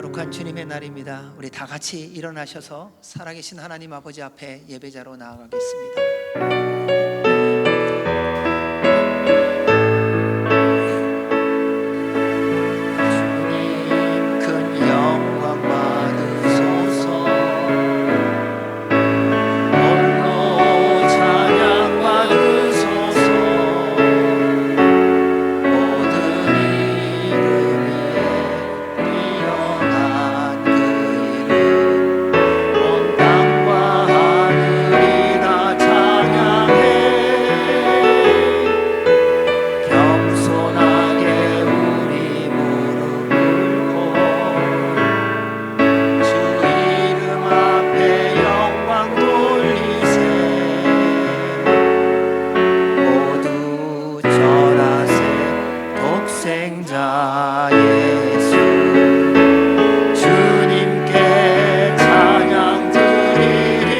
거룩한 주님의 날입니다. 우리 다 같이 일어나셔서 살아계신 하나님 아버지 앞에 예배자로 나아가겠습니다. 주님 큰 영광 받으소서. 홀로 찬양 받으소서. 모든 이름 위에 뛰어난 그 이름 온 땅과 하늘이 다 찬양해. 겸손하게 우리 무릎 꿇고 주 이름 앞에 영광 돌리세. 모두 절하세. 독생자 예수 주님께 찬양 드리리.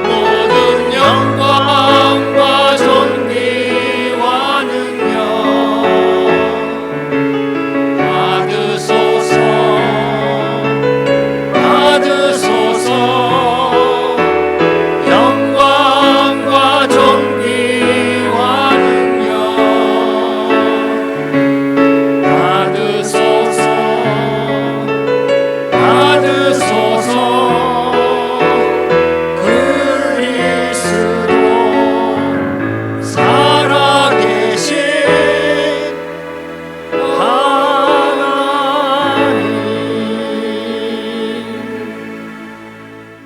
모든 영광과 존귀와 능력 받으소서. 받으소서. 영광과 존귀와 능력 받으소서. 받으소서. 그리스도 살아계신 하나님.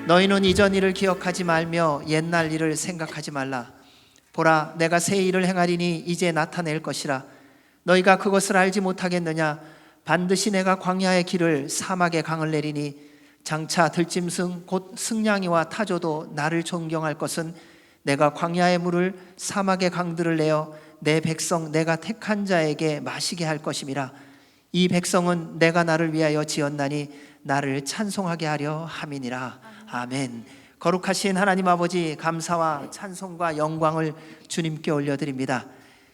너희는 이전 일을 기억하지 말며 옛날 일을 생각하지 말라. 보라, 내가 새 일을 행하리니 이제 나타낼 것이라. 너희가 그것을 알지 못하겠느냐? 반드시 내가 광야의 길을 사막의 강을 내리니 장차 들짐승 곧 승냥이와 타조도 나를 존경할 것은 내가 광야의 물을 사막의 강들을 내어 내 백성 내가 택한 자에게 마시게 할 것임이라. 이 백성은 내가 나를 위하여 지었나니 나를 찬송하게 하려 함이니라. 아멘. 거룩하신 하나님 아버지, 감사와 찬송과 영광을 주님께 올려드립니다.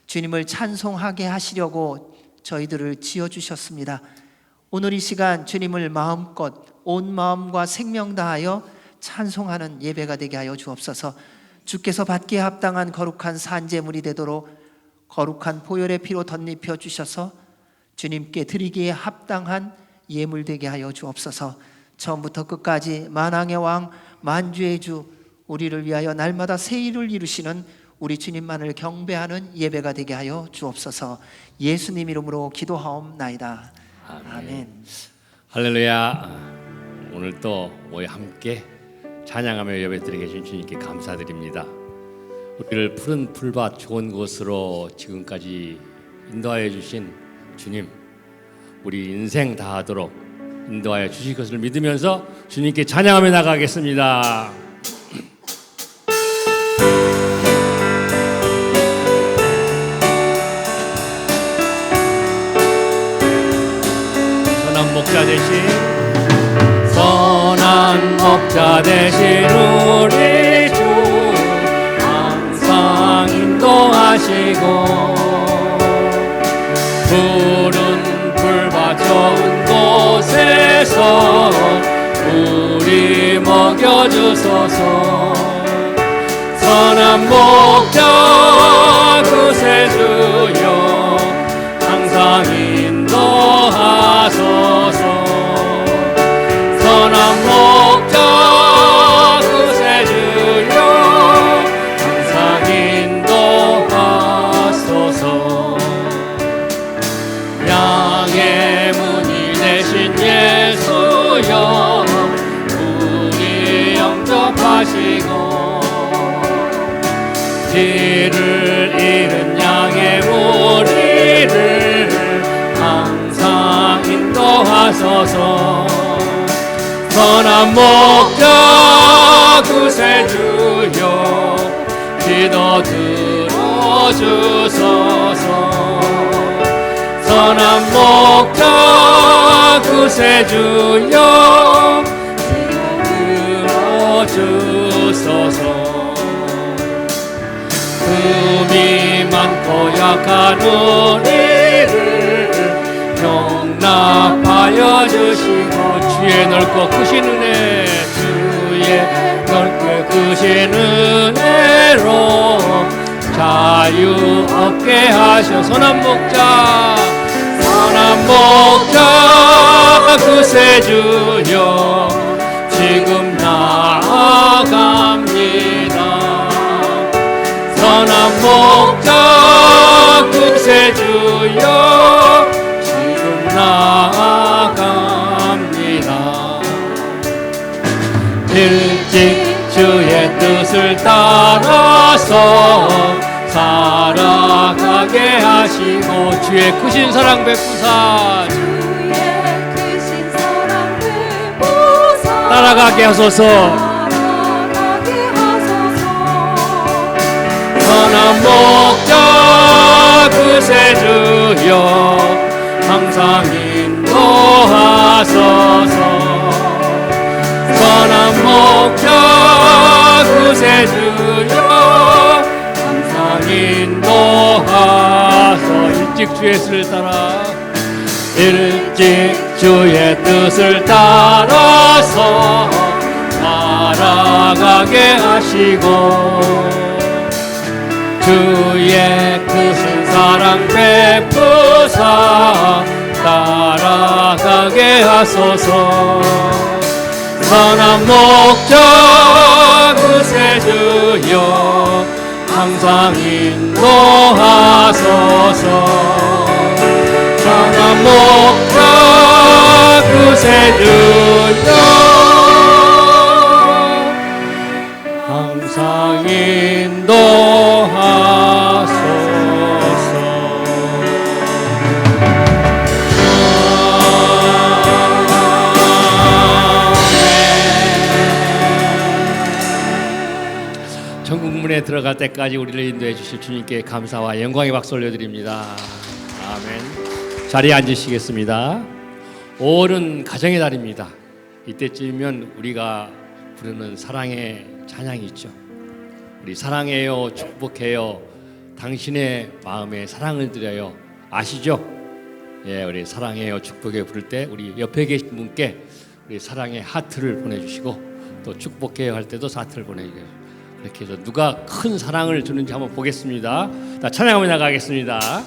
주님을 찬송하게 하시려고 저희들을 지어주셨습니다. 오늘 이 시간 주님을 마음껏 온 마음과 생명 다하여 찬송하는 예배가 되게 하여 주옵소서. 주께서 받기에 합당한 거룩한 산제물이 되도록 거룩한 보혈의 피로 덧입혀 주셔서 주님께 드리기에 합당한 예물 되게 하여 주옵소서. 처음부터 끝까지 만왕의 왕 만주의 주 우리를 위하여 날마다 새 일을 이루시는 우리 주님만을 경배하는 예배가 되게 하여 주옵소서. 예수님 이름으로 기도하옵나이다. 아멘. 할렐루야. 오늘 또 모여 함께 찬양하며 예배드리게 계신 주님께 감사드립니다. 우리를 푸른 풀밭 좋은 곳으로 지금까지 인도하여 주신 주님, 우리 인생 다하도록 인도하여 주실 것을 믿으면서 주님께 찬양하며 나가겠습니다. 선한 목자 되신 우리 주 항상 인도하시고 푸른 풀밭 좋은 곳에서 우리 먹여주소서. 선한 목자 구세주여 항상 인도하소서. 선한 목자 구세주여 항상 인도하소서. 양의 문이 되신 예수여 우리 영접하시고 길을 잃은 양의 무리를 항상 인도하소서. 선한 목자 구세주여 기도 들어주소서. 선한 목자 구세주여 기도 들어주소서. 흠이 많고 약한 우리를 용납 하여 주시고 주의 넓고 크신 은혜 주의 넓고 크신 은혜로 자유 얻게 하셔. 선한 목자 그새 주여 지금 나아갑니다. 선한 목자 그새 주여 지금 나아갑니다. 일찍 주의 뜻을 따라서 살아가게 하시고 주의 크신 사랑 베푸사 따라가게 하소서. 선한 목자 그새 주여 항상 인도하소서. 선한 목자 그새 주여 항상 인도하소. 일찍 주의 뜻을 따라 일찍 주의 뜻을 따라서 살아가게 하시고 주의 크신 사랑 베푸사 따라가게 하소서. 선한 목자 그새 주여 항상 인도하소서. 선한 목자 그새 주여 항상 인도하소서. 천국 문에 들어갈 때까지 우리를 인도해 주실 주님께 감사와 영광의 박수 올려드립니다. 아멘. 자리에 앉으시겠습니다. 5월은 가정의 달입니다. 이때쯤이면 우리가 부르는 사랑의 찬양이 있죠. 우리 사랑해요, 축복해요, 당신의 마음에 사랑을 드려요. 아시죠? 예, 우리 사랑해요, 축복해요 부를 때 우리 옆에 계신 분께 우리 사랑의 하트를 보내주시고 또 축복해요 할 때도 하트를 보내주세요. 이렇게 해서 누가 큰 사랑을 주는지 한번 보겠습니다. 자, 찬양하며 나가겠습니다.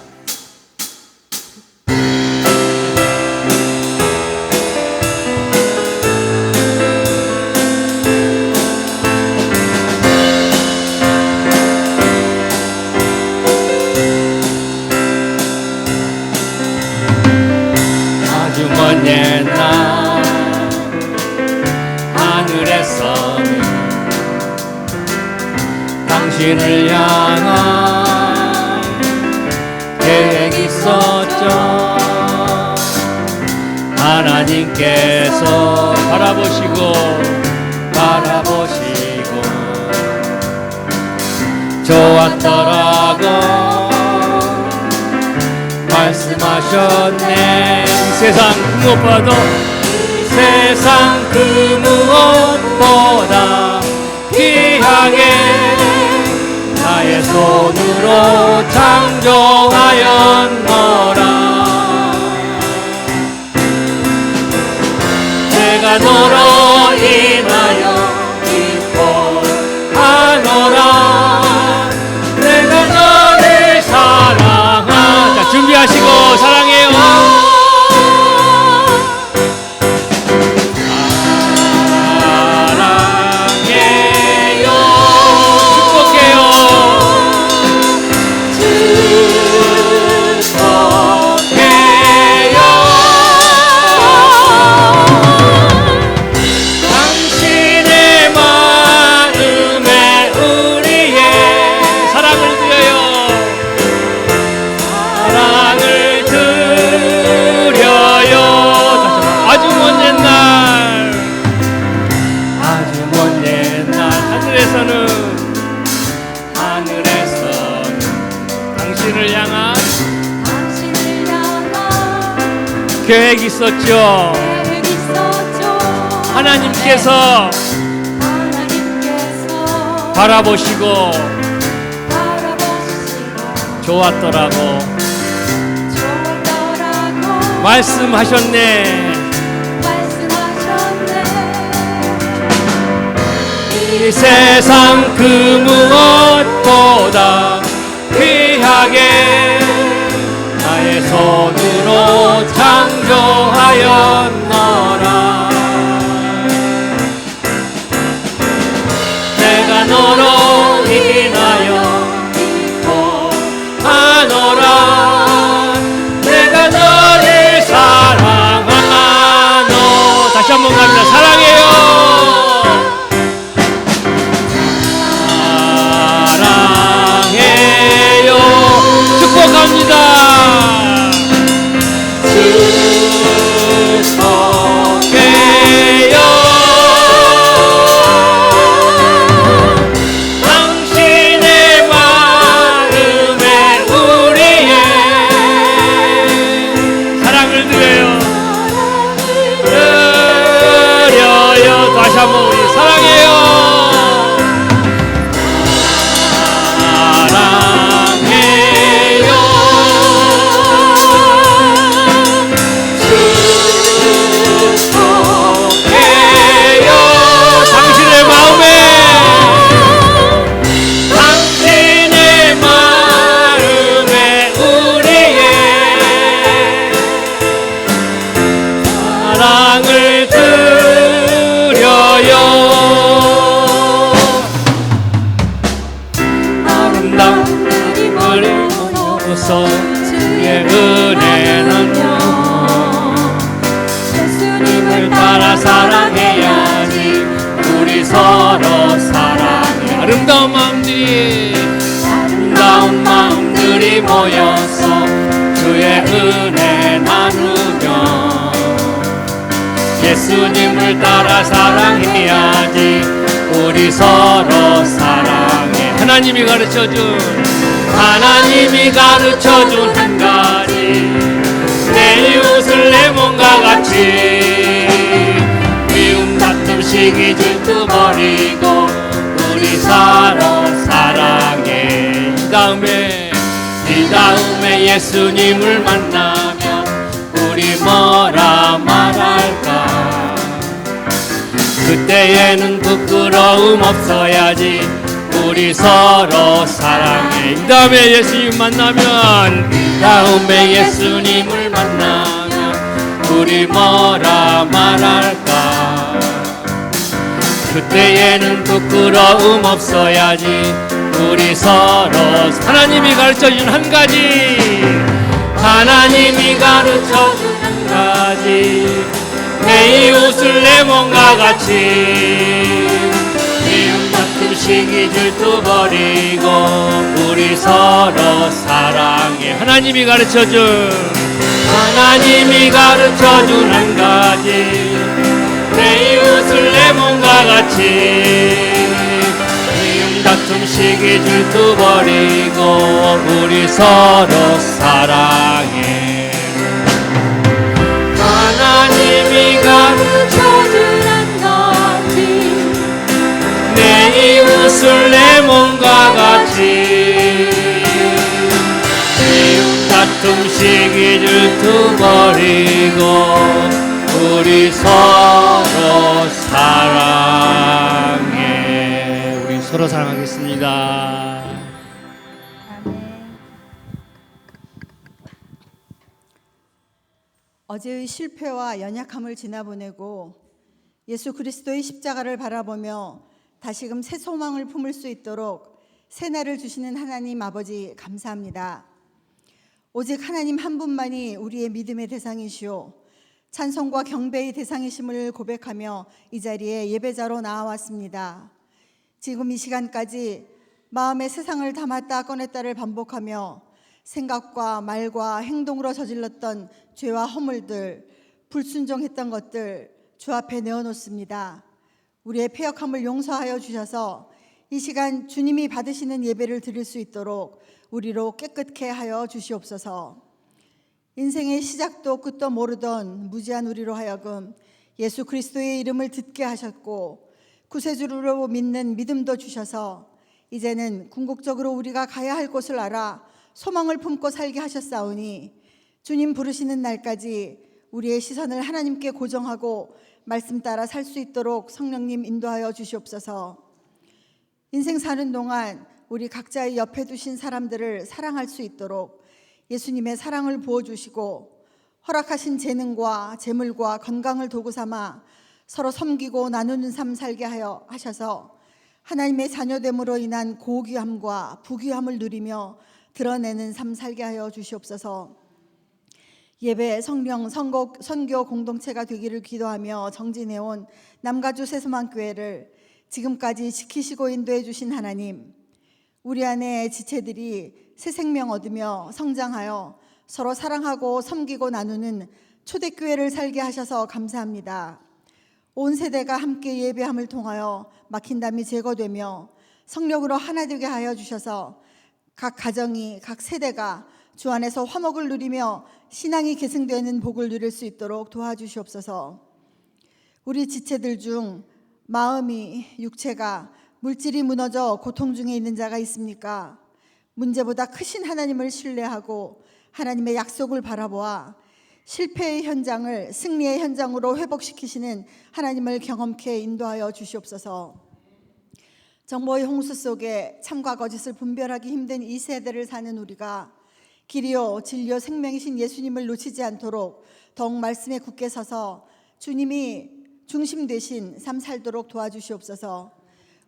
옛날 하늘에서 당신을 향한 계획이 있었죠. 하나님께서 바라보시고 좋았더라고 말씀하셨네. 이 세상 그 무엇보다 귀하게 나의 손으로 창조하였노라. 내가 너로 인하여 기뻐하노라. 내가 너를 사랑하. 자, 준비하시고 사랑해요. 계획이 있었죠. 하나님께서 바라보시고 좋았더라고 말씀하셨네. 이 세상 그 무엇보다 귀하게 나의 손으로 창조하였노라. 내가 너로 인하여 기뻐하노라. 내가 너를 사랑하노. 다시 한번 갑니다. 사랑해요. 사랑해요. 축복합니다. 축복해요. 당신의 마음에 우리의 사랑을 드려요. 드려요. 다시 한번 우리 사랑해요. 사랑해요. 축복해요. 당신의 마음에 당신의 마음에 우리의 사랑을 드려요. 아름다운 하나님을 보소서. 주의 은혜는요 예수님을 따라 사랑해야지. 우리 서로 사랑해. 아름다운 마음들이 모여서 주의 은혜 나누며 예수님을 따라 사랑해야지. 우리 서로 사랑해. 하나님이 가르쳐준 한 가지. 내 이웃을 내 몸과 같이 미움 다툼 시기 질투 버리고 우리 서로 사랑해. 이 다음에 예수님을 만나면 우리 뭐라 말할까. 그때에는 부끄러움 없어야지. 우리 서로 사랑해. 이 다음에 예수님을 만나면 우리 뭐라 말할까. 그때에는 부끄러움 없어야지. 우리 서로 하나님이 가르쳐준 한 가지. 내 이웃을 내 몸과 같이 미움 다툼 시기 질투 버리고 우리 서로 사랑해. 하나님이 가르쳐준 한 가지. 내 이웃을 내 몸과 같이 미움 다툼 시기 질투 버리고 우리 서로 사랑해. 하나님이 가르쳐준 한 가지. 내 이웃을 내 몸과 같이 미움 다툼 시기 질투 버리고 우리 서로 사랑해. 우리 서로 사랑하겠습니다. 어제의 실패와 연약함을 지나보내고 예수 그리스도의 십자가를 바라보며 다시금 새 소망을 품을 수 있도록 새날을 주시는 하나님 아버지 감사합니다. 오직 하나님 한 분만이 우리의 믿음의 대상이시오 찬송과 경배의 대상이심을 고백하며 이 자리에 예배자로 나와왔습니다. 지금 이 시간까지 마음의 세상을 담았다 꺼냈다를 반복하며 생각과 말과 행동으로 저질렀던 죄와 허물들, 불순종했던 것들 주 앞에 내어놓습니다. 우리의 패역함을 용서하여 주셔서 이 시간 주님이 받으시는 예배를 드릴 수 있도록 우리로 깨끗게 하여 주시옵소서. 인생의 시작도 끝도 모르던 무지한 우리로 하여금 예수 그리스도의 이름을 듣게 하셨고 구세주로 믿는 믿음도 주셔서 이제는 궁극적으로 우리가 가야 할 곳을 알아 소망을 품고 살게 하셨사오니 주님 부르시는 날까지 우리의 시선을 하나님께 고정하고 말씀 따라 살 수 있도록 성령님 인도하여 주시옵소서. 인생 사는 동안 우리 각자의 옆에 두신 사람들을 사랑할 수 있도록 예수님의 사랑을 부어주시고 허락하신 재능과 재물과 건강을 도구 삼아 서로 섬기고 나누는 삶 살게 하셔서 하나님의 자녀됨으로 인한 고귀함과 부귀함을 누리며 드러내는 삶 살게 하여 주시옵소서. 예배, 성령, 선교 공동체가 되기를 기도하며 정진해온 남가주 새소망교회를 지금까지 지키시고 인도해 주신 하나님, 우리 안에 지체들이 새 생명 얻으며 성장하여 서로 사랑하고 섬기고 나누는 초대교회를 살게 하셔서 감사합니다. 온 세대가 함께 예배함을 통하여 막힌 담이 제거되며 성령으로 하나 되게 하여 주셔서 각 가정이, 각 세대가 주 안에서 화목을 누리며 신앙이 계승되는 복을 누릴 수 있도록 도와주시옵소서. 우리 지체들 중 마음이, 육체가, 물질이 무너져 고통 중에 있는 자가 있습니까? 문제보다 크신 하나님을 신뢰하고 하나님의 약속을 바라보아 실패의 현장을 승리의 현장으로 회복시키시는 하나님을 경험케 인도하여 주시옵소서. 정보의 홍수 속에 참과 거짓을 분별하기 힘든 이 세대를 사는 우리가 길이요 진리요 생명이신 예수님을 놓치지 않도록 더욱 말씀에 굳게 서서 주님이 중심 되신 삶 살도록 도와주시옵소서.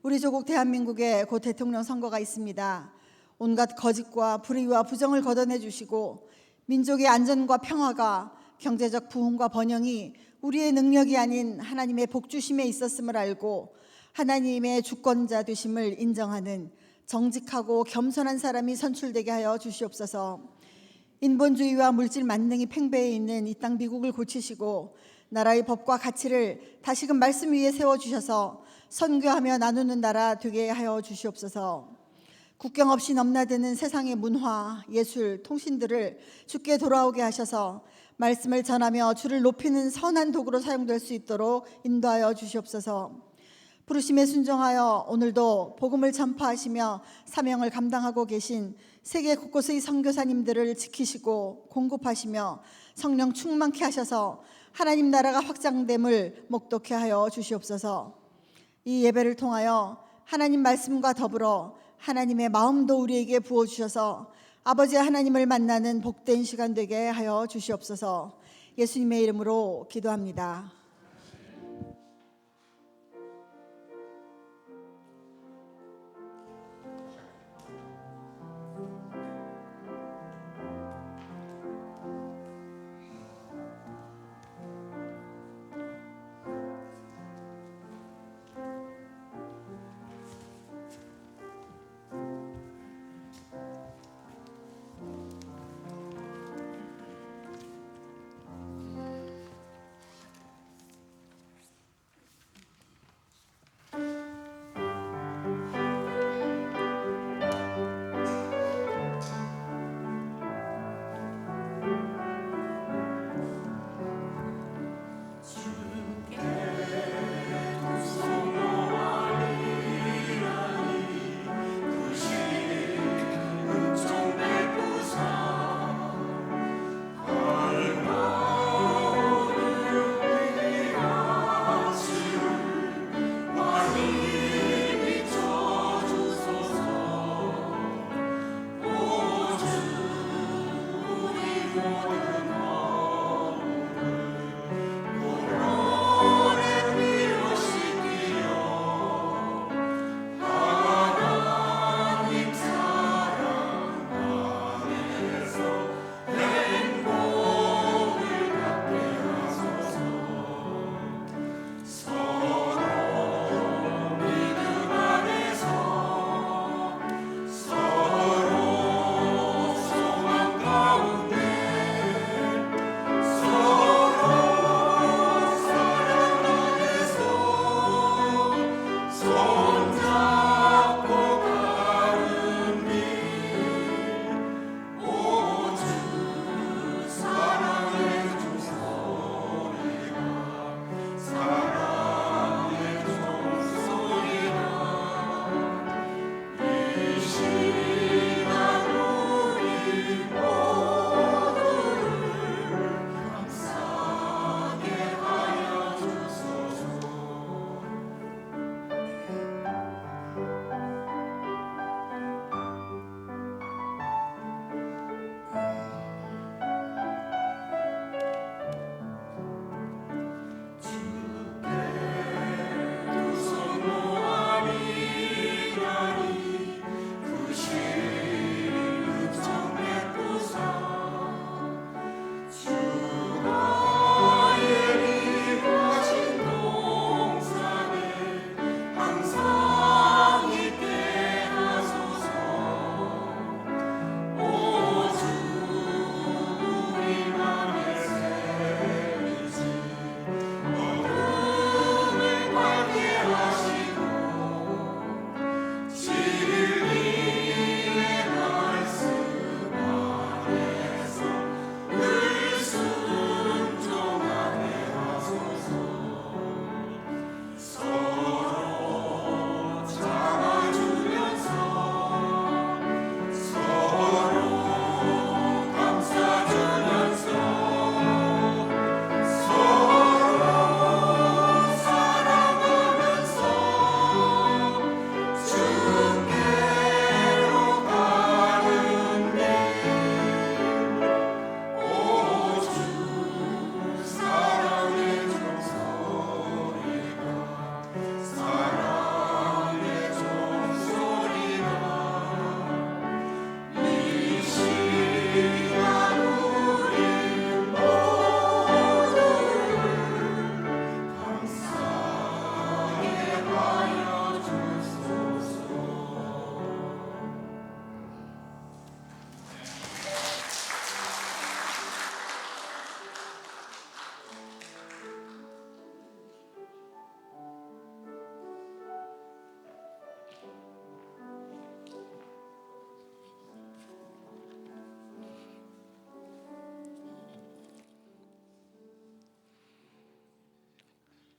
우리 조국 대한민국에 곧 대통령 선거가 있습니다. 온갖 거짓과 불의와 부정을 걷어내 주시고 민족의 안전과 평화가 경제적 부흥과 번영이 우리의 능력이 아닌 하나님의 복주심에 있었음을 알고 하나님의 주권자 되심을 인정하는 정직하고 겸손한 사람이 선출되게 하여 주시옵소서. 인본주의와 물질 만능이 팽배해 있는 이 땅 미국을 고치시고 나라의 법과 가치를 다시금 말씀 위에 세워주셔서 선교하며 나누는 나라 되게 하여 주시옵소서. 국경 없이 넘나드는 세상의 문화, 예술, 통신들을 주께 돌아오게 하셔서 말씀을 전하며 주를 높이는 선한 도구로 사용될 수 있도록 인도하여 주시옵소서. 부르심에 순종하여 오늘도 복음을 전파하시며 사명을 감당하고 계신 세계 곳곳의 선교사님들을 지키시고 공급하시며 성령 충만케 하셔서 하나님 나라가 확장됨을 목독케 하여 주시옵소서. 이 예배를 통하여 하나님 말씀과 더불어 하나님의 마음도 우리에게 부어주셔서 아버지 하나님을 만나는 복된 시간 되게 하여 주시옵소서. 예수님의 이름으로 기도합니다.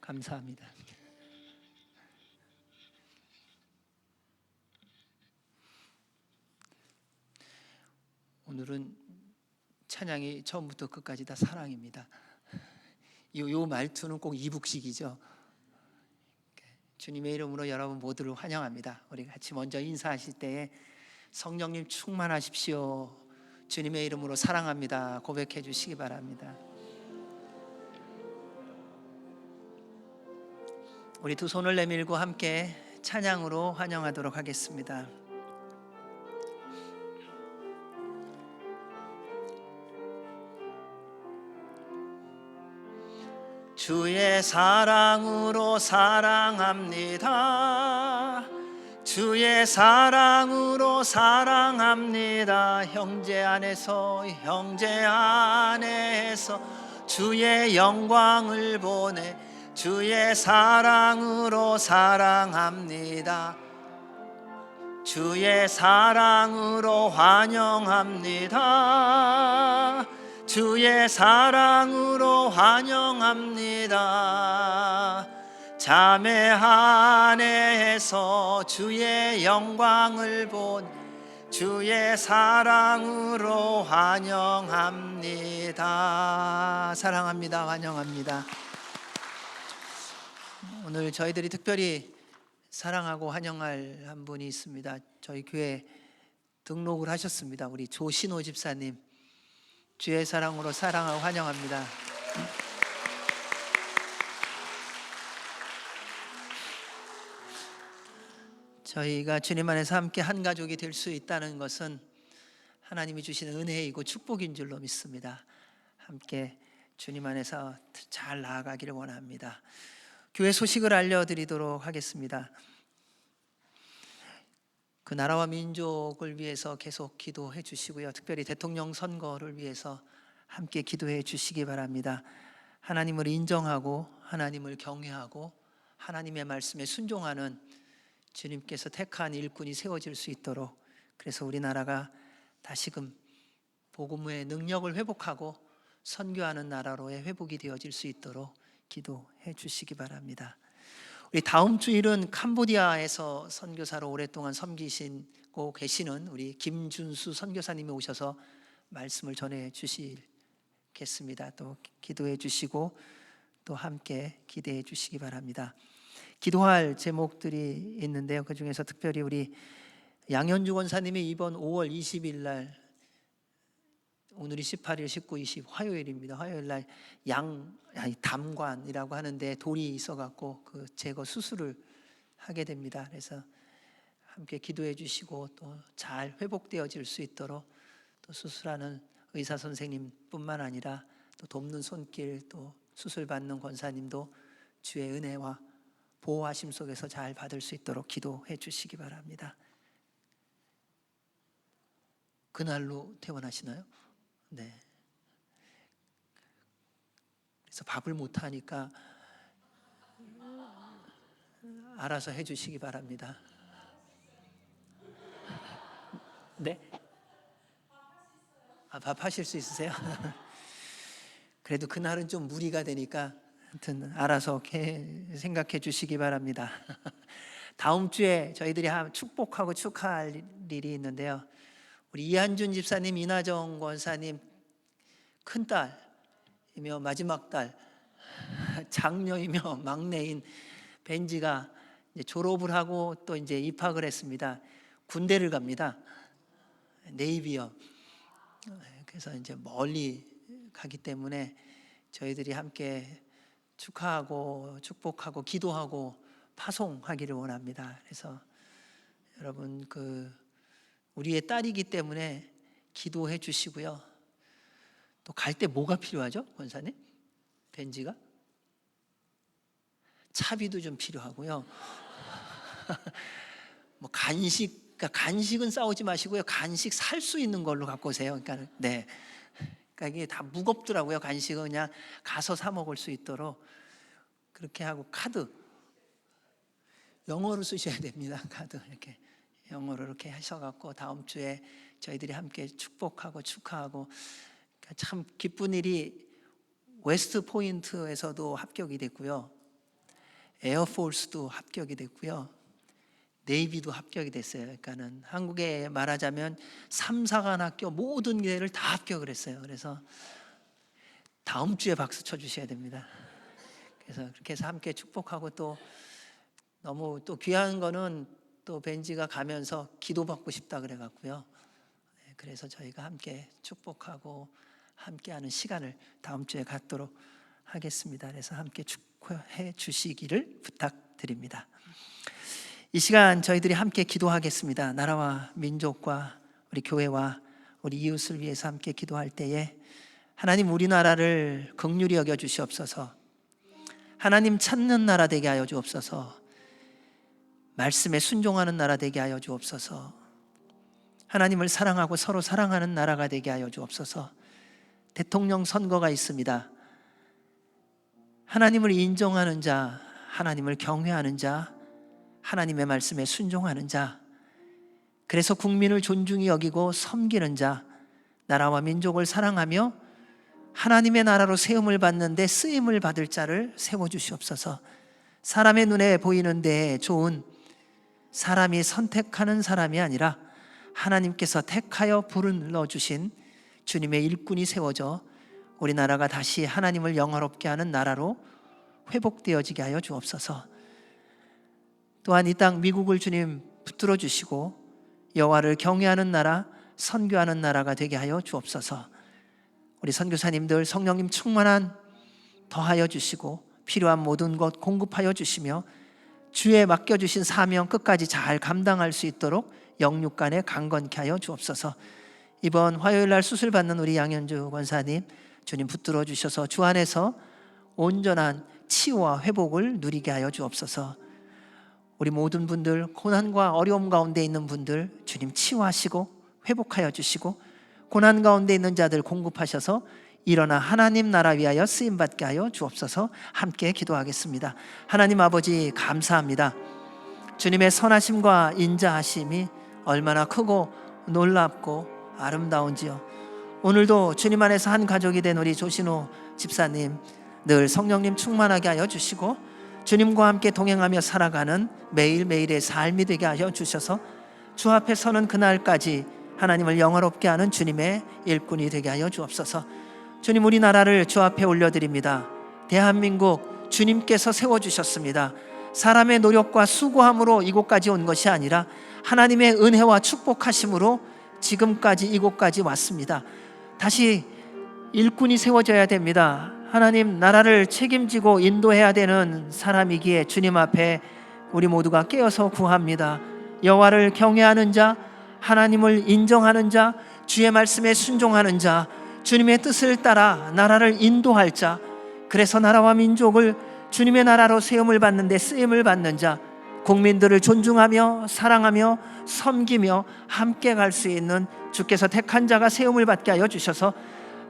감사합니다. 오늘은 찬양이 처음부터 끝까지 다 사랑입니다. 요 말투는 꼭 이북식이죠. 주님의 이름으로 여러분 모두를 환영합니다. 우리 같이 먼저 인사하실 때에 성령님 충만하십시오, 주님의 이름으로 사랑합니다 고백해 주시기 바랍니다. 우리 두 손을 내밀고 함께 찬양으로 환영하도록 하겠습니다. 주의 사랑으로 사랑합니다. 주의 사랑으로 사랑합니다. 형제 안에서 주의 영광을 보내 주의 사랑으로 사랑합니다. 주의 사랑으로 환영합니다. 주의 사랑으로 환영합니다. 자매 안에서 주의 영광을 본 주의 사랑으로 환영합니다. 사랑합니다. 환영합니다. 오늘 저희들이 특별히 사랑하고 환영할 한 분이 있습니다. 저희 교회 등록을 하셨습니다. 우리 조신호 집사님, 주의 사랑으로 사랑하고 환영합니다. 저희가 주님 안에서 함께 한 가족이 될 수 있다는 것은 하나님이 주시는 은혜이고 축복인 줄로 믿습니다. 함께 주님 안에서 잘 나아가기를 원합니다. 교회 소식을 알려드리도록 하겠습니다. 그 나라와 민족을 위해서 계속 기도해 주시고요. 특별히 대통령 선거를 위해서 함께 기도해 주시기 바랍니다. 하나님을 인정하고 하나님을 경외하고 하나님의 말씀에 순종하는 주님께서 택한 일꾼이 세워질 수 있도록, 그래서 우리나라가 다시금 복음의 능력을 회복하고 선교하는 나라로의 회복이 되어질 수 있도록 기도해 주시기 바랍니다. 우리 다음 주일은 캄보디아에서 선교사로 오랫동안 섬기시고 계시는 우리 김준수 선교사님이 오셔서 말씀을 전해 주시겠습니다. 또 기도해 주시고 또 함께 기대해 주시기 바랍니다. 기도할 제목들이 있는데요. 그 중에서 특별히 우리 양현주 권사님이 이번 5월 20일 날, 오늘이 18일, 19, 20 화요일입니다. 화요일 날 담관이라고 하는데 돌이 있어갖고 그 제거 수술을 하게 됩니다. 그래서 함께 기도해 주시고 또 잘 회복되어질 수 있도록, 또 수술하는 의사 선생님뿐만 아니라 또 돕는 손길, 또 수술 받는 권사님도 주의 은혜와 보호하심 속에서 잘 받을 수 있도록 기도해 주시기 바랍니다. 그날로 퇴원하시나요? 네. 그래서 밥을 못 하니까 알아서 해 주시기 바랍니다. 네? 밥 하실 수 있으세요? 그래도 그날은 좀 무리가 되니까 하여튼 알아서 생각해 주시기 바랍니다. 다음 주에 저희들이 축복하고 축하할 일이 있는데요. 우리 이한준 집사님, 이나정 권사님 큰딸이며 마지막 딸, 장녀이며 막내인 벤지가 이제 졸업을 하고 또 이제 입학을 했습니다. 군대를 갑니다. 네이비요. 그래서 이제 멀리 가기 때문에 저희들이 함께 축하하고 축복하고 기도하고 파송하기를 원합니다. 그래서 여러분 우리의 딸이기 때문에 기도해 주시고요. 또 갈 때 뭐가 필요하죠, 권사님? 벤지가? 차비도 좀 필요하고요. 뭐 간식은 싸우지 마시고요. 간식 살 수 있는 걸로 갖고 오세요. 그러니까 네. 그러니까 이게 다 무겁더라고요. 간식은 그냥 가서 사 먹을 수 있도록 그렇게 하고, 카드 영어로 쓰셔야 됩니다. 카드 이렇게 영어로 이렇게 하셔갖고 다음 주에 저희들이 함께 축복하고 축하하고, 참 기쁜 일이 웨스트 포인트에서도 합격이 됐고요. 에어포스도 합격이 됐고요. 네이비도 합격이 됐어요. 그러니까는 한국에 말하자면 3, 4관 학교 모든 데를 다 합격을 했어요. 그래서 다음 주에 박수 쳐주셔야 됩니다. 그래서 그렇게 해서 함께 축복하고, 또 너무 또 귀한 거는 또 벤지가 가면서 기도받고 싶다 그래갖고요. 그래서 저희가 함께 축복하고 함께하는 시간을 다음 주에 갖도록 하겠습니다. 그래서 함께 축복해 주시기를 부탁드립니다. 이 시간 저희들이 함께 기도하겠습니다. 나라와 민족과 우리 교회와 우리 이웃을 위해서 함께 기도할 때에 하나님, 우리나라를 긍휼히 여겨 주시옵소서. 하나님 찾는 나라 되게 하여 주옵소서. 말씀에 순종하는 나라 되게 하여 주옵소서. 하나님을 사랑하고 서로 사랑하는 나라가 되게 하여 주옵소서. 대통령 선거가 있습니다. 하나님을 인정하는 자, 하나님을 경외하는 자, 하나님의 말씀에 순종하는 자, 그래서 국민을 존중히 여기고 섬기는 자, 나라와 민족을 사랑하며 하나님의 나라로 세움을 받는데 쓰임을 받을 자를 세워주시옵소서. 사람의 눈에 보이는 데에 좋은, 사람이 선택하는 사람이 아니라 하나님께서 택하여 불러주신 주님의 일꾼이 세워져 우리나라가 다시 하나님을 영화롭게 하는 나라로 회복되어지게 하여 주옵소서. 또한 이 땅 미국을 주님 붙들어 주시고 여호와를 경외하는 나라, 선교하는 나라가 되게 하여 주옵소서. 우리 선교사님들 성령님 충만한 더하여 주시고 필요한 모든 것 공급하여 주시며 주에 맡겨주신 사명 끝까지 잘 감당할 수 있도록 영육간에 강건케 하여 주옵소서. 이번 화요일 날 수술 받는 우리 양현주 권사님 주님 붙들어 주셔서 주 안에서 온전한 치유와 회복을 누리게 하여 주옵소서. 우리 모든 분들, 고난과 어려움 가운데 있는 분들 주님 치유하시고 회복하여 주시고, 고난 가운데 있는 자들 공급하셔서 일어나 하나님 나라 위하여 쓰임받게 하여 주옵소서. 함께 기도하겠습니다. 하나님 아버지, 감사합니다. 주님의 선하심과 인자하심이 얼마나 크고 놀랍고 아름다운지요. 오늘도 주님 안에서 한 가족이 된 우리 조신호 집사님 늘 성령님 충만하게 하여 주시고 주님과 함께 동행하며 살아가는 매일매일의 삶이 되게 하여 주셔서 주 앞에 서는 그날까지 하나님을 영화롭게 하는 주님의 일꾼이 되게 하여 주옵소서. 주님, 우리나라를 주 앞에 올려드립니다. 대한민국 주님께서 세워주셨습니다. 사람의 노력과 수고함으로 이곳까지 온 것이 아니라 하나님의 은혜와 축복하심으로 지금까지 이곳까지 왔습니다. 다시 일꾼이 세워져야 됩니다. 하나님 나라를 책임지고 인도해야 되는 사람이기에 주님 앞에 우리 모두가 깨어서 구합니다. 여호와를 경외하는 자, 하나님을 인정하는 자, 주의 말씀에 순종하는 자, 주님의 뜻을 따라 나라를 인도할 자, 그래서 나라와 민족을 주님의 나라로 세움을 받는데 쓰임을 받는 자, 국민들을 존중하며 사랑하며 섬기며 함께 갈 수 있는 주께서 택한 자가 세움을 받게 하여 주셔서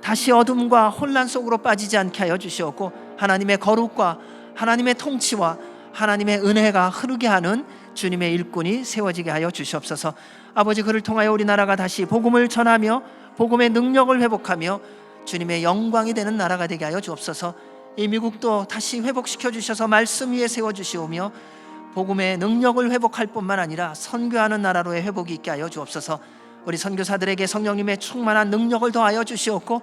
다시 어둠과 혼란 속으로 빠지지 않게 하여 주시옵고, 하나님의 거룩과 하나님의 통치와 하나님의 은혜가 흐르게 하는 주님의 일꾼이 세워지게 하여 주시옵소서. 아버지, 그를 통하여 우리나라가 다시 복음을 전하며 복음의 능력을 회복하며 주님의 영광이 되는 나라가 되게 하여 주옵소서. 이 미국도 다시 회복시켜 주셔서 말씀 위에 세워주시오며 복음의 능력을 회복할 뿐만 아니라 선교하는 나라로의 회복이 있게 하여 주옵소서. 우리 선교사들에게 성령님의 충만한 능력을 더하여 주시옵고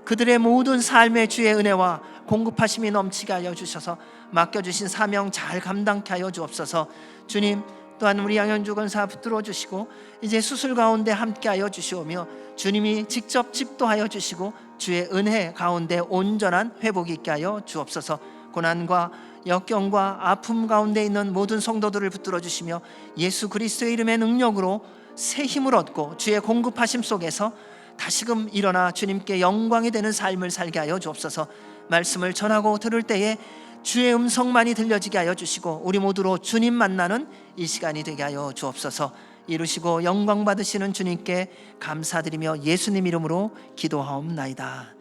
그들의 모든 삶의 주의 은혜와 공급하심이 넘치게 하여 주셔서 맡겨주신 사명 잘 감당케 하여 주옵소서. 주님, 또한 우리 양현주 권사 붙들어 주시고 이제 수술 가운데 함께 하여 주시오며 주님이 직접 집도하여 주시고 주의 은혜 가운데 온전한 회복이 있게 하여 주옵소서. 고난과 역경과 아픔 가운데 있는 모든 성도들을 붙들어 주시며 예수 그리스도의 이름의 능력으로 새 힘을 얻고 주의 공급하심 속에서 다시금 일어나 주님께 영광이 되는 삶을 살게 하여 주옵소서. 말씀을 전하고 들을 때에 주의 음성만이 들려지게 하여 주시고 우리 모두로 주님 만나는 이 시간이 되게 하여 주옵소서. 이루시고 영광 받으시는 주님께 감사드리며 예수님 이름으로 기도하옵나이다.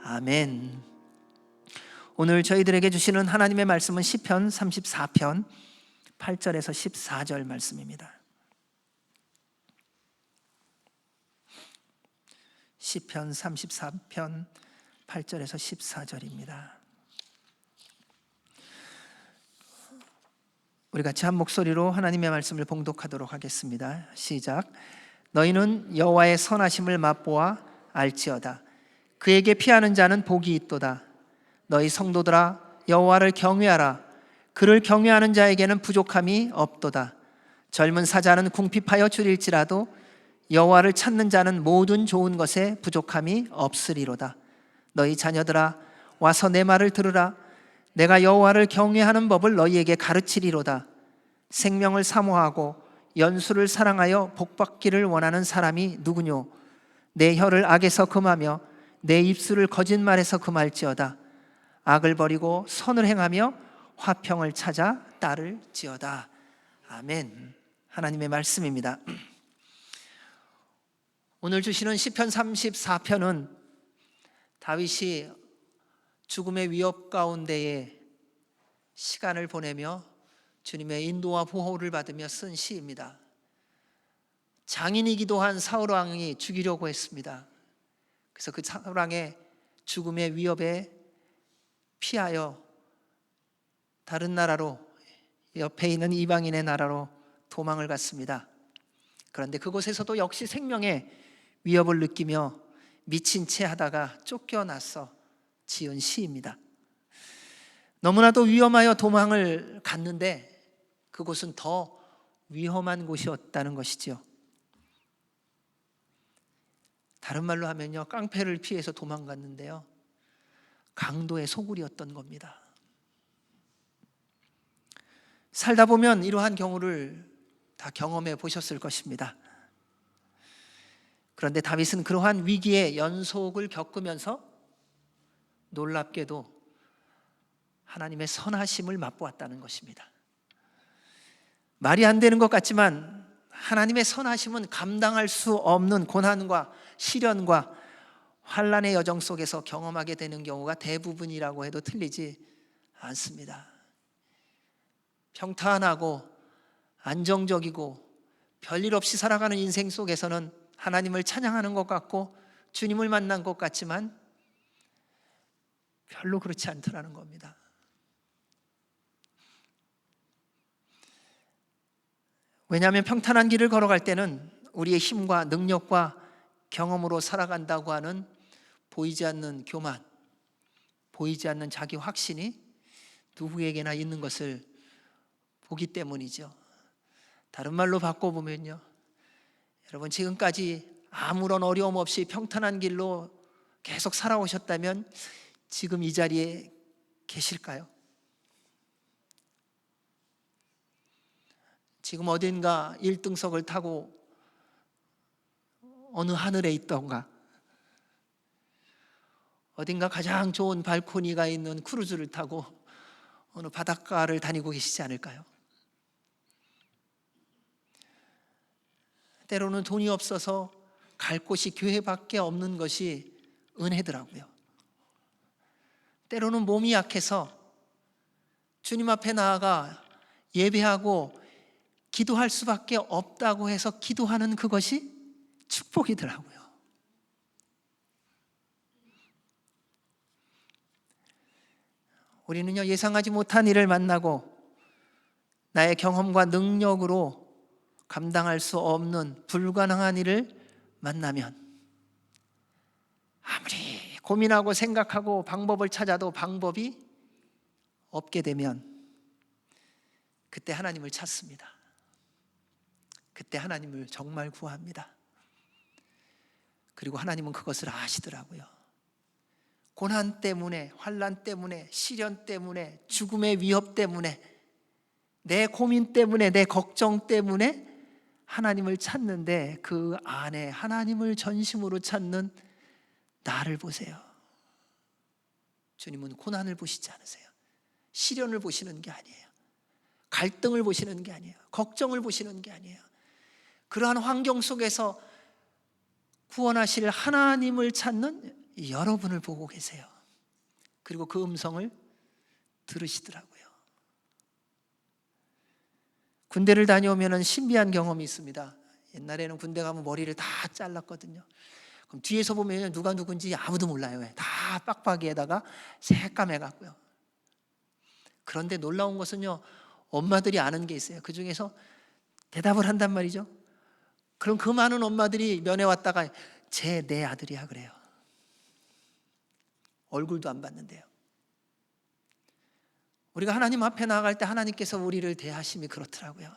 아멘. 오늘 저희들에게 주시는 하나님의 말씀은 시편 34편 8절에서 14절 말씀입니다. 시편 34편 8절에서 14절입니다. 우리 같이 한 목소리로 하나님의 말씀을 봉독하도록 하겠습니다. 시작. 너희는 여호와의 선하심을 맛보아 알지어다. 그에게 피하는 자는 복이 있도다. 너희 성도들아 여호와를 경외하라. 그를 경외하는 자에게는 부족함이 없도다. 젊은 사자는 궁핍하여 줄일지라도 여호와를 찾는 자는 모든 좋은 것에 부족함이 없으리로다. 너희 자녀들아 와서 내 말을 들으라. 내가 여호와를 경외하는 법을 너희에게 가르치리로다. 생명을 사모하고 연수를 사랑하여 복받기를 원하는 사람이 누구뇨? 내 혀를 악에서 금하며 내 입술을 거짓말에서 금할지어다. 악을 버리고 선을 행하며 화평을 찾아 따를지어다. 아멘. 하나님의 말씀입니다. 오늘 주시는 시편 34편은 다윗이 죽음의 위협 가운데에 시간을 보내며 주님의 인도와 보호를 받으며 쓴 시입니다. 장인이기도 한 사울 왕이 죽이려고 했습니다. 그래서 그 사울 왕의 죽음의 위협에 피하여 다른 나라로, 옆에 있는 이방인의 나라로 도망을 갔습니다. 그런데 그곳에서도 역시 생명의 위협을 느끼며 미친 채 하다가 쫓겨나서 지은 시입니다. 너무나도 위험하여 도망을 갔는데 그곳은 더 위험한 곳이었다는 것이지요. 다른 말로 하면요, 깡패를 피해서 도망갔는데요, 강도의 소굴이었던 겁니다. 살다 보면 이러한 경우를 다 경험해 보셨을 것입니다. 그런데 다윗은 그러한 위기의 연속을 겪으면서 놀랍게도 하나님의 선하심을 맛보았다는 것입니다. 말이 안 되는 것 같지만 하나님의 선하심은 감당할 수 없는 고난과 시련과 환난의 여정 속에서 경험하게 되는 경우가 대부분이라고 해도 틀리지 않습니다. 평탄하고 안정적이고 별일 없이 살아가는 인생 속에서는 하나님을 찬양하는 것 같고 주님을 만난 것 같지만 별로 그렇지 않더라는 겁니다. 왜냐하면 평탄한 길을 걸어갈 때는 우리의 힘과 능력과 경험으로 살아간다고 하는 보이지 않는 교만, 보이지 않는 자기 확신이 누구에게나 있는 것을 보기 때문이죠. 다른 말로 바꿔보면요, 여러분 지금까지 아무런 어려움 없이 평탄한 길로 계속 살아오셨다면 지금 이 자리에 계실까요? 지금 어딘가 1등석을 타고 어느 하늘에 있던가, 어딘가 가장 좋은 발코니가 있는 크루즈를 타고 어느 바닷가를 다니고 계시지 않을까요? 때로는 돈이 없어서 갈 곳이 교회밖에 없는 것이 은혜더라고요. 때로는 몸이 약해서 주님 앞에 나아가 예배하고 기도할 수밖에 없다고 해서 기도하는 그것이 축복이더라고요. 우리는요, 예상하지 못한 일을 만나고 나의 경험과 능력으로 감당할 수 없는 불가능한 일을 만나면 아무리 고민하고 생각하고 방법을 찾아도 방법이 없게 되면 그때 하나님을 찾습니다. 그때 하나님을 정말 구합니다. 그리고 하나님은 그것을 아시더라고요. 고난 때문에, 환난 때문에, 시련 때문에, 죽음의 위협 때문에, 내 고민 때문에, 내 걱정 때문에 하나님을 찾는데 그 안에 하나님을 전심으로 찾는 나를 보세요. 주님은 고난을 보시지 않으세요. 시련을 보시는 게 아니에요. 갈등을 보시는 게 아니에요. 걱정을 보시는 게 아니에요. 그러한 환경 속에서 구원하실 하나님을 찾는 여러분을 보고 계세요. 그리고 그 음성을 들으시더라고요. 군대를 다녀오면 신비한 경험이 있습니다. 옛날에는 군대 가면 머리를 다 잘랐거든요. 그럼 뒤에서 보면 누가 누군지 아무도 몰라요. 다 빡빡이에다가 새까매 갖고요. 그런데 놀라운 것은요, 엄마들이 아는 게 있어요. 그 중에서 대답을 한단 말이죠. 그럼 그 많은 엄마들이 면회 왔다가 내 아들이야 그래요. 얼굴도 안 봤는데요. 우리가 하나님 앞에 나아갈 때 하나님께서 우리를 대하심이 그렇더라고요.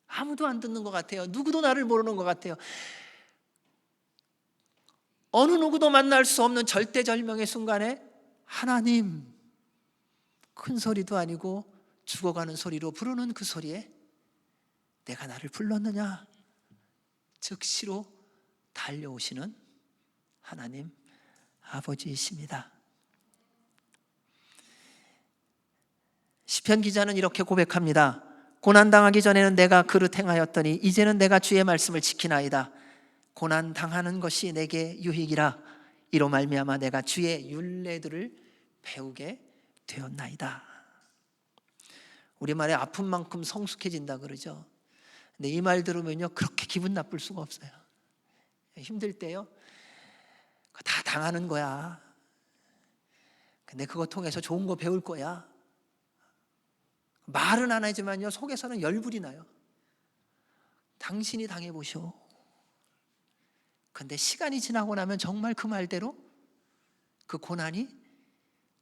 아무도 안 듣는 것 같아요. 누구도 나를 모르는 것 같아요. 어느 누구도 만날 수 없는 절대절명의 순간에 하나님, 큰 소리도 아니고 죽어가는 소리로 부르는 그 소리에 내가 나를 불렀느냐? 즉시로 달려오시는 하나님 아버지이십니다. 시편 기자는 이렇게 고백합니다. 고난당하기 전에는 내가 그릇 행하였더니 이제는 내가 주의 말씀을 지키나이다. 고난당하는 것이 내게 유익이라. 이로 말미암아 내가 주의 율례들을 배우게 되었나이다. 우리말에 아픈 만큼 성숙해진다 그러죠. 근데 이 말 들으면요 그렇게 기분 나쁠 수가 없어요. 힘들 때요 다 당하는 거야. 근데 그거 통해서 좋은 거 배울 거야. 말은 안 하지만요 속에서는 열불이 나요. 당신이 당해보쇼. 근데 시간이 지나고 나면 정말 그 말대로 그 고난이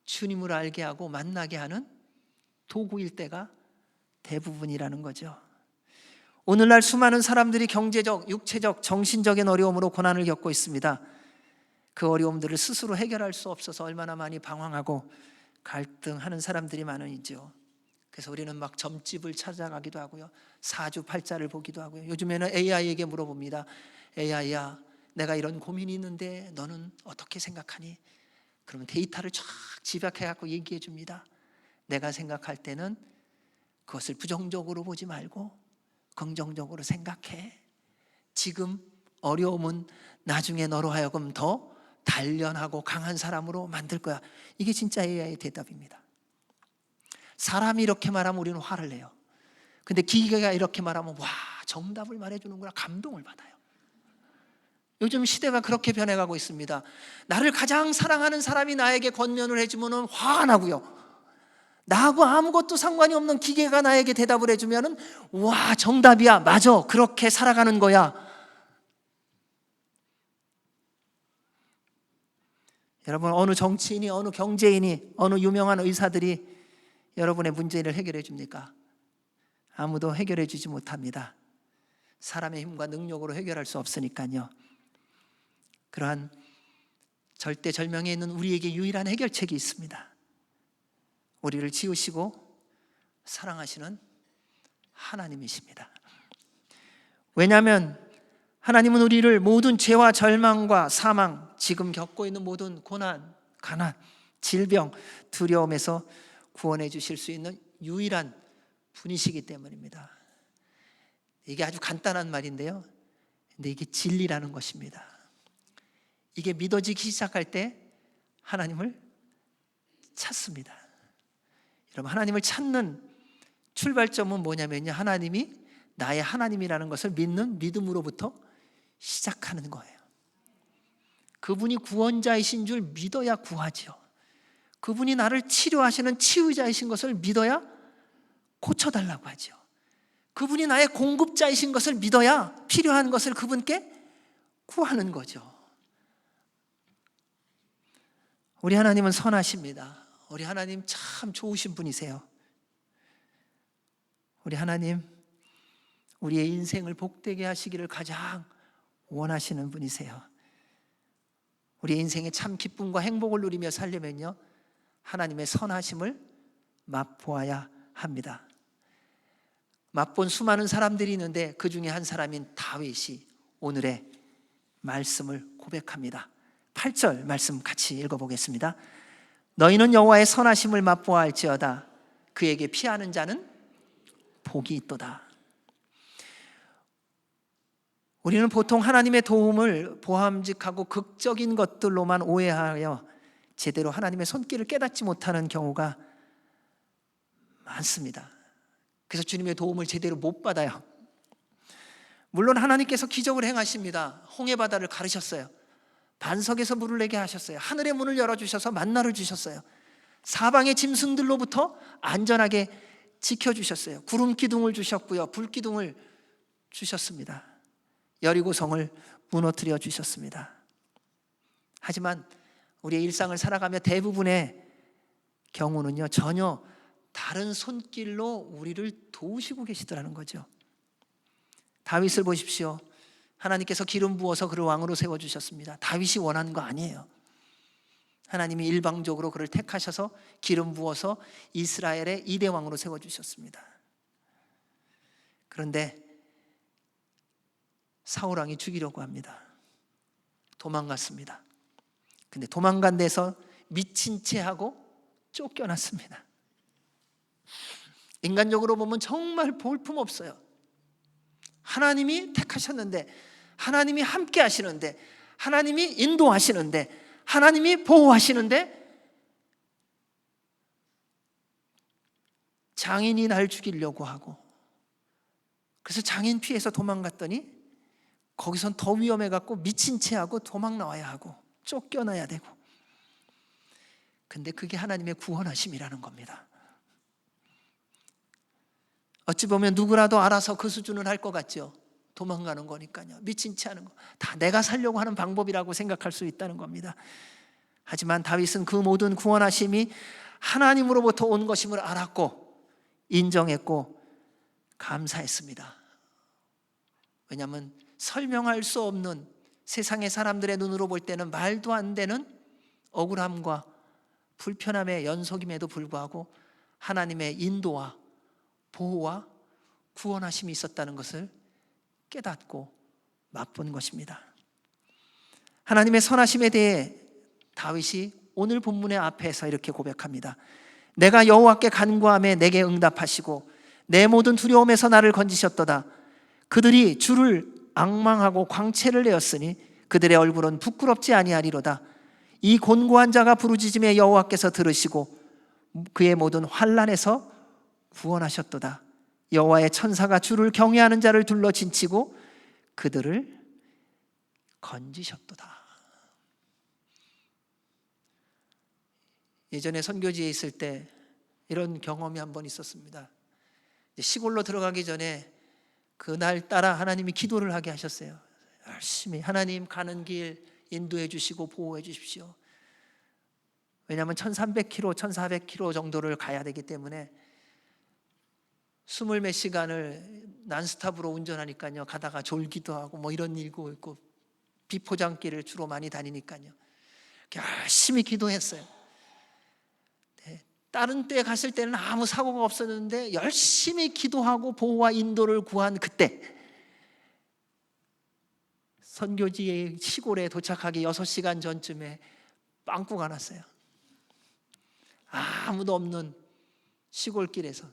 주님을 알게 하고 만나게 하는 도구일 때가 대부분이라는 거죠. 오늘날 수많은 사람들이 경제적, 육체적, 정신적인 어려움으로 고난을 겪고 있습니다. 그 어려움들을 스스로 해결할 수 없어서 얼마나 많이 방황하고 갈등하는 사람들이 많으죠. 그래서 우리는 막 점집을 찾아가기도 하고요. 사주팔자를 보기도 하고요. 요즘에는 AI에게 물어봅니다. AI야, 내가 이런 고민이 있는데 너는 어떻게 생각하니? 그러면 데이터를 쫙 집약해갖고 얘기해 줍니다. 내가 생각할 때는 그것을 부정적으로 보지 말고 긍정적으로 생각해. 지금 어려움은 나중에 너로 하여금 더 단련하고 강한 사람으로 만들 거야. 이게 진짜 AI의 대답입니다. 사람이 이렇게 말하면 우리는 화를 내요. 근데 기계가 이렇게 말하면 와, 정답을 말해주는구나, 감동을 받아요. 요즘 시대가 그렇게 변해가고 있습니다. 나를 가장 사랑하는 사람이 나에게 권면을 해주면 화가 나고요. 나하고 아무것도 상관이 없는 기계가 나에게 대답을 해주면 와, 정답이야, 맞아, 그렇게 살아가는 거야. 여러분, 어느 정치인이, 어느 경제인이, 어느 유명한 의사들이 여러분의 문제를 해결해 줍니까? 아무도 해결해 주지 못합니다. 사람의 힘과 능력으로 해결할 수 없으니까요. 그러한 절대절명에 있는 우리에게 유일한 해결책이 있습니다. 우리를 지으시고 사랑하시는 하나님이십니다. 왜냐하면 하나님은 우리를 모든 죄와 절망과 사망, 지금 겪고 있는 모든 고난, 가난, 질병, 두려움에서 구원해 주실 수 있는 유일한 분이시기 때문입니다. 이게 아주 간단한 말인데요, 근데 이게 진리라는 것입니다. 이게 믿어지기 시작할 때 하나님을 찾습니다. 여러분, 하나님을 찾는 출발점은 뭐냐면요, 하나님이 나의 하나님이라는 것을 믿는 믿음으로부터 시작하는 거예요. 그분이 구원자이신 줄 믿어야 구하죠. 그분이 나를 치료하시는 치유자이신 것을 믿어야 고쳐달라고 하죠. 그분이 나의 공급자이신 것을 믿어야 필요한 것을 그분께 구하는 거죠. 우리 하나님은 선하십니다. 우리 하나님 참 좋으신 분이세요. 우리 하나님, 우리의 인생을 복되게 하시기를 가장 원하시는 분이세요. 우리의 인생에 참 기쁨과 행복을 누리며 살려면요, 하나님의 선하심을 맛보아야 합니다. 맛본 수많은 사람들이 있는데 그 중에 한 사람인 다윗이 오늘의 말씀을 고백합니다. 8절 말씀 같이 읽어보겠습니다. 너희는 여호와의 선하심을 맛보아 알지어다. 그에게 피하는 자는 복이 있도다. 우리는 보통 하나님의 도움을 보함직하고 극적인 것들로만 오해하여 제대로 하나님의 손길을 깨닫지 못하는 경우가 많습니다. 그래서 주님의 도움을 제대로 못 받아요. 물론 하나님께서 기적을 행하십니다. 홍해바다를 가르셨어요. 반석에서 물을 내게 하셨어요. 하늘의 문을 열어주셔서 만나를 주셨어요. 사방의 짐승들로부터 안전하게 지켜주셨어요. 구름 기둥을 주셨고요, 불 기둥을 주셨습니다. 여리고성을 무너뜨려 주셨습니다. 하지만 우리의 일상을 살아가며 대부분의 경우는요, 전혀 다른 손길로 우리를 도우시고 계시더라는 거죠. 다윗을 보십시오. 하나님께서 기름 부어서 그를 왕으로 세워주셨습니다. 다윗이 원한 거 아니에요. 하나님이 일방적으로 그를 택하셔서 기름 부어서 이스라엘의 2대 왕으로 세워주셨습니다. 그런데 사울왕이 죽이려고 합니다. 도망갔습니다. 근데 도망간 데서 미친 채 하고 쫓겨났습니다. 인간적으로 보면 정말 볼품없어요. 하나님이 택하셨는데, 하나님이 함께 하시는데, 하나님이 인도하시는데, 하나님이 보호하시는데, 장인이 날 죽이려고 하고, 그래서 장인 피해서 도망갔더니 거기선 더 위험해갖고 미친 채 하고 도망 나와야 하고 쫓겨나야 되고. 근데 그게 하나님의 구원하심이라는 겁니다. 어찌 보면 누구라도 알아서 그 수준을 할 것 같죠. 도망가는 거니까요. 미친 채 하는 거 다 내가 살려고 하는 방법이라고 생각할 수 있다는 겁니다. 하지만 다윗은 그 모든 구원하심이 하나님으로부터 온 것임을 알았고 인정했고 감사했습니다. 왜냐하면 설명할 수 없는, 세상의 사람들의 눈으로 볼 때는 말도 안 되는 억울함과 불편함의 연속임에도 불구하고 하나님의 인도와 보호와 구원하심이 있었다는 것을 깨닫고 맛본 것입니다. 하나님의 선하심에 대해 다윗이 오늘 본문의 앞에서 이렇게 고백합니다. 내가 여호와께 간구하매 내게 응답하시고 내 모든 두려움에서 나를 건지셨도다. 그들이 주를 앙망하고 광채를 내었으니 그들의 얼굴은 부끄럽지 아니하리로다. 이 곤고한 자가 부르짖음에 여호와께서 들으시고 그의 모든 환난에서 구원하셨도다. 여호와의 천사가 주를 경외하는 자를 둘러 진치고 그들을 건지셨도다. 예전에 선교지에 있을 때 이런 경험이 한 번 있었습니다. 시골로 들어가기 전에 그날따라 하나님이 기도를 하게 하셨어요. 열심히 하나님 가는 길 인도해 주시고 보호해 주십시오. 왜냐하면 1300km, 1400km 정도를 가야 되기 때문에 20몇 시간을 난스탑으로 운전하니까요. 가다가 졸기도 하고 뭐 이런 일도 있고 비포장길을 주로 많이 다니니까요. 열심히 기도했어요. 다른 때 갔을 때는 아무 사고가 없었는데 열심히 기도하고 보호와 인도를 구한 그때 선교지의 시골에 도착하기 6시간 전쯤에 빵꾸가 났어요. 아무도 없는 시골길에서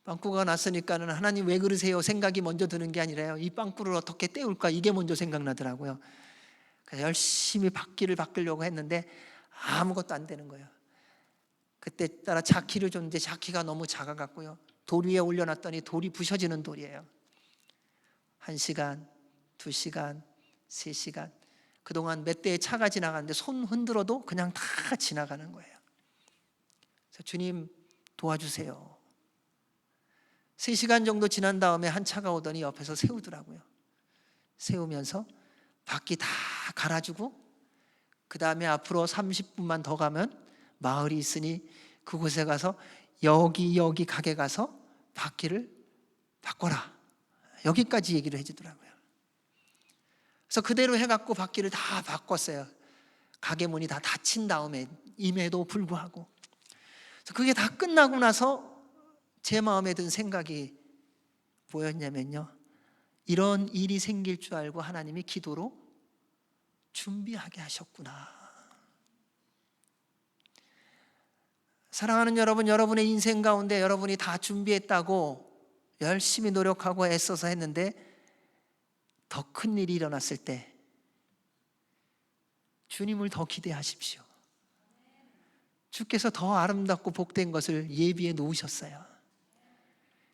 빵꾸가 났으니까는 하나님 왜 그러세요? 생각이 먼저 드는 게 아니라요. 이 빵꾸를 어떻게 떼울까? 이게 먼저 생각나더라고요. 그래서 열심히 바퀴를 바꾸려고 했는데 아무것도 안 되는 거예요. 그때 따라 자키를 줬는데 자키가 너무 작아갖고요. 돌 위에 올려놨더니 돌이 부셔지는 돌이에요. 1시간, 2시간, 3시간. 그동안 몇 대의 차가 지나가는데 손 흔들어도 그냥 다 지나가는 거예요. 그래서 주님 도와주세요. 3시간 정도 지난 다음에 한 차가 오더니 옆에서 세우더라고요. 세우면서 바퀴 다 갈아주고 그 다음에 앞으로 30분만 더 가면 마을이 있으니 그곳에 가서 여기 가게 가서 바퀴를 바꿔라. 여기까지 얘기를 해주더라고요. 그래서 그대로 해갖고 바퀴를 다 바꿨어요. 가게 문이 다 닫힌 다음에 임에도 불구하고. 그래서 그게 다 끝나고 나서 제 마음에 든 생각이 뭐였냐면요. 이런 일이 생길 줄 알고 하나님이 기도로 준비하게 하셨구나. 사랑하는 여러분, 여러분의 인생 가운데 여러분이 다 준비했다고 열심히 노력하고 애써서 했는데 더 큰 일이 일어났을 때 주님을 더 기대하십시오. 주께서 더 아름답고 복된 것을 예비해 놓으셨어요.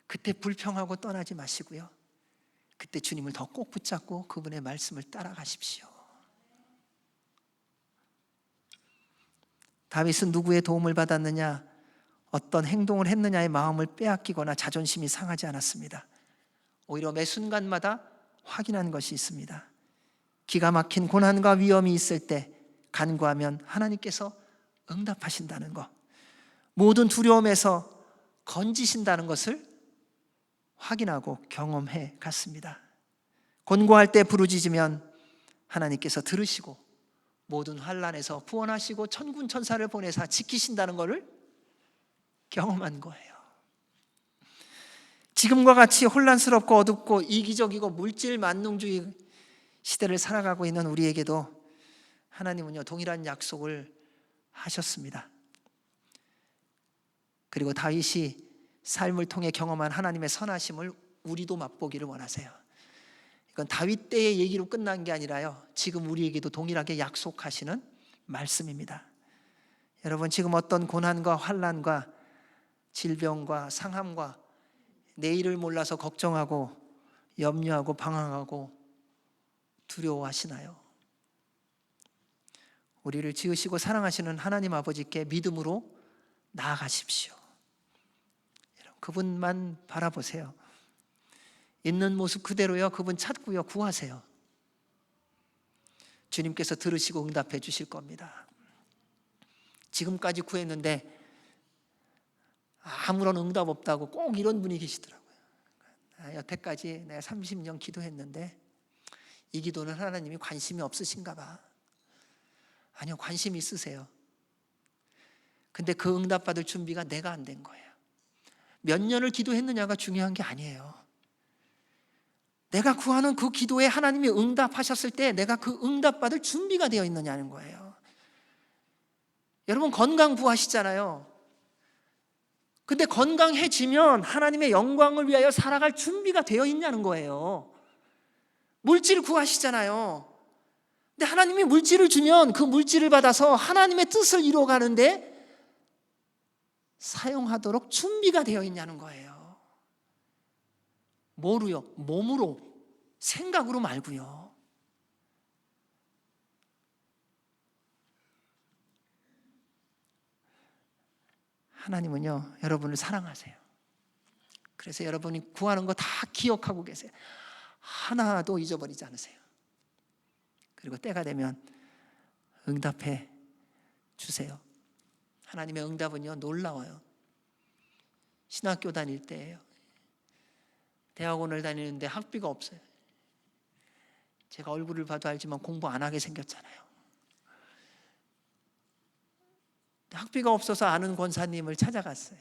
그때 불평하고 떠나지 마시고요. 그때 주님을 더 꼭 붙잡고 그분의 말씀을 따라가십시오. 다윗은 누구의 도움을 받았느냐? 어떤 행동을 했느냐의 마음을 빼앗기거나 자존심이 상하지 않았습니다. 오히려 매 순간마다 확인한 것이 있습니다. 기가 막힌 고난과 위험이 있을 때 간구하면 하나님께서 응답하신다는 것, 모든 두려움에서 건지신다는 것을 확인하고 경험해 갔습니다. 곤고할 때 부르짖으면 하나님께서 들으시고 모든 환난에서 구원하시고 천군 천사를 보내사 지키신다는 것을 경험한 거예요. 지금과 같이 혼란스럽고 어둡고 이기적이고 물질 만능주의 시대를 살아가고 있는 우리에게도 하나님은요, 동일한 약속을 하셨습니다. 그리고 다윗이 삶을 통해 경험한 하나님의 선하심을 우리도 맛보기를 원하세요. 이건 다윗 때의 얘기로 끝난 게 아니라요, 지금 우리에게도 동일하게 약속하시는 말씀입니다. 여러분, 지금 어떤 고난과 환난과 질병과 상함과 내일을 몰라서 걱정하고 염려하고 방황하고 두려워하시나요? 우리를 지으시고 사랑하시는 하나님 아버지께 믿음으로 나아가십시오. 그분만 바라보세요. 있는 모습 그대로요, 그분 찾고요, 구하세요. 주님께서 들으시고 응답해 주실 겁니다. 지금까지 구했는데 아무런 응답 없다고 꼭 이런 분이 계시더라고요. 여태까지 내가 30년 기도했는데 이 기도는 하나님이 관심이 없으신가 봐. 아니요, 관심이 있으세요. 근데 그 응답받을 준비가 내가 안 된 거예요. 몇 년을 기도했느냐가 중요한 게 아니에요. 내가 구하는 그 기도에 하나님이 응답하셨을 때 내가 그 응답받을 준비가 되어 있느냐는 거예요. 여러분, 건강 구하시잖아요. 근데 건강해지면 하나님의 영광을 위하여 살아갈 준비가 되어 있냐는 거예요. 물질 구하시잖아요. 근데 하나님이 물질을 주면 그 물질을 받아서 하나님의 뜻을 이루어가는데 사용하도록 준비가 되어 있냐는 거예요. 뭐로요? 몸으로, 생각으로 말고요. 하나님은요, 여러분을 사랑하세요. 그래서 여러분이 구하는 거 다 기억하고 계세요. 하나도 잊어버리지 않으세요. 그리고 때가 되면 응답해 주세요. 하나님의 응답은요, 놀라워요. 신학교 다닐 때예요. 대학원을 다니는데 학비가 없어요. 제가 얼굴을 봐도 알지만 공부 안 하게 생겼잖아요. 학비가 없어서 아는 권사님을 찾아갔어요.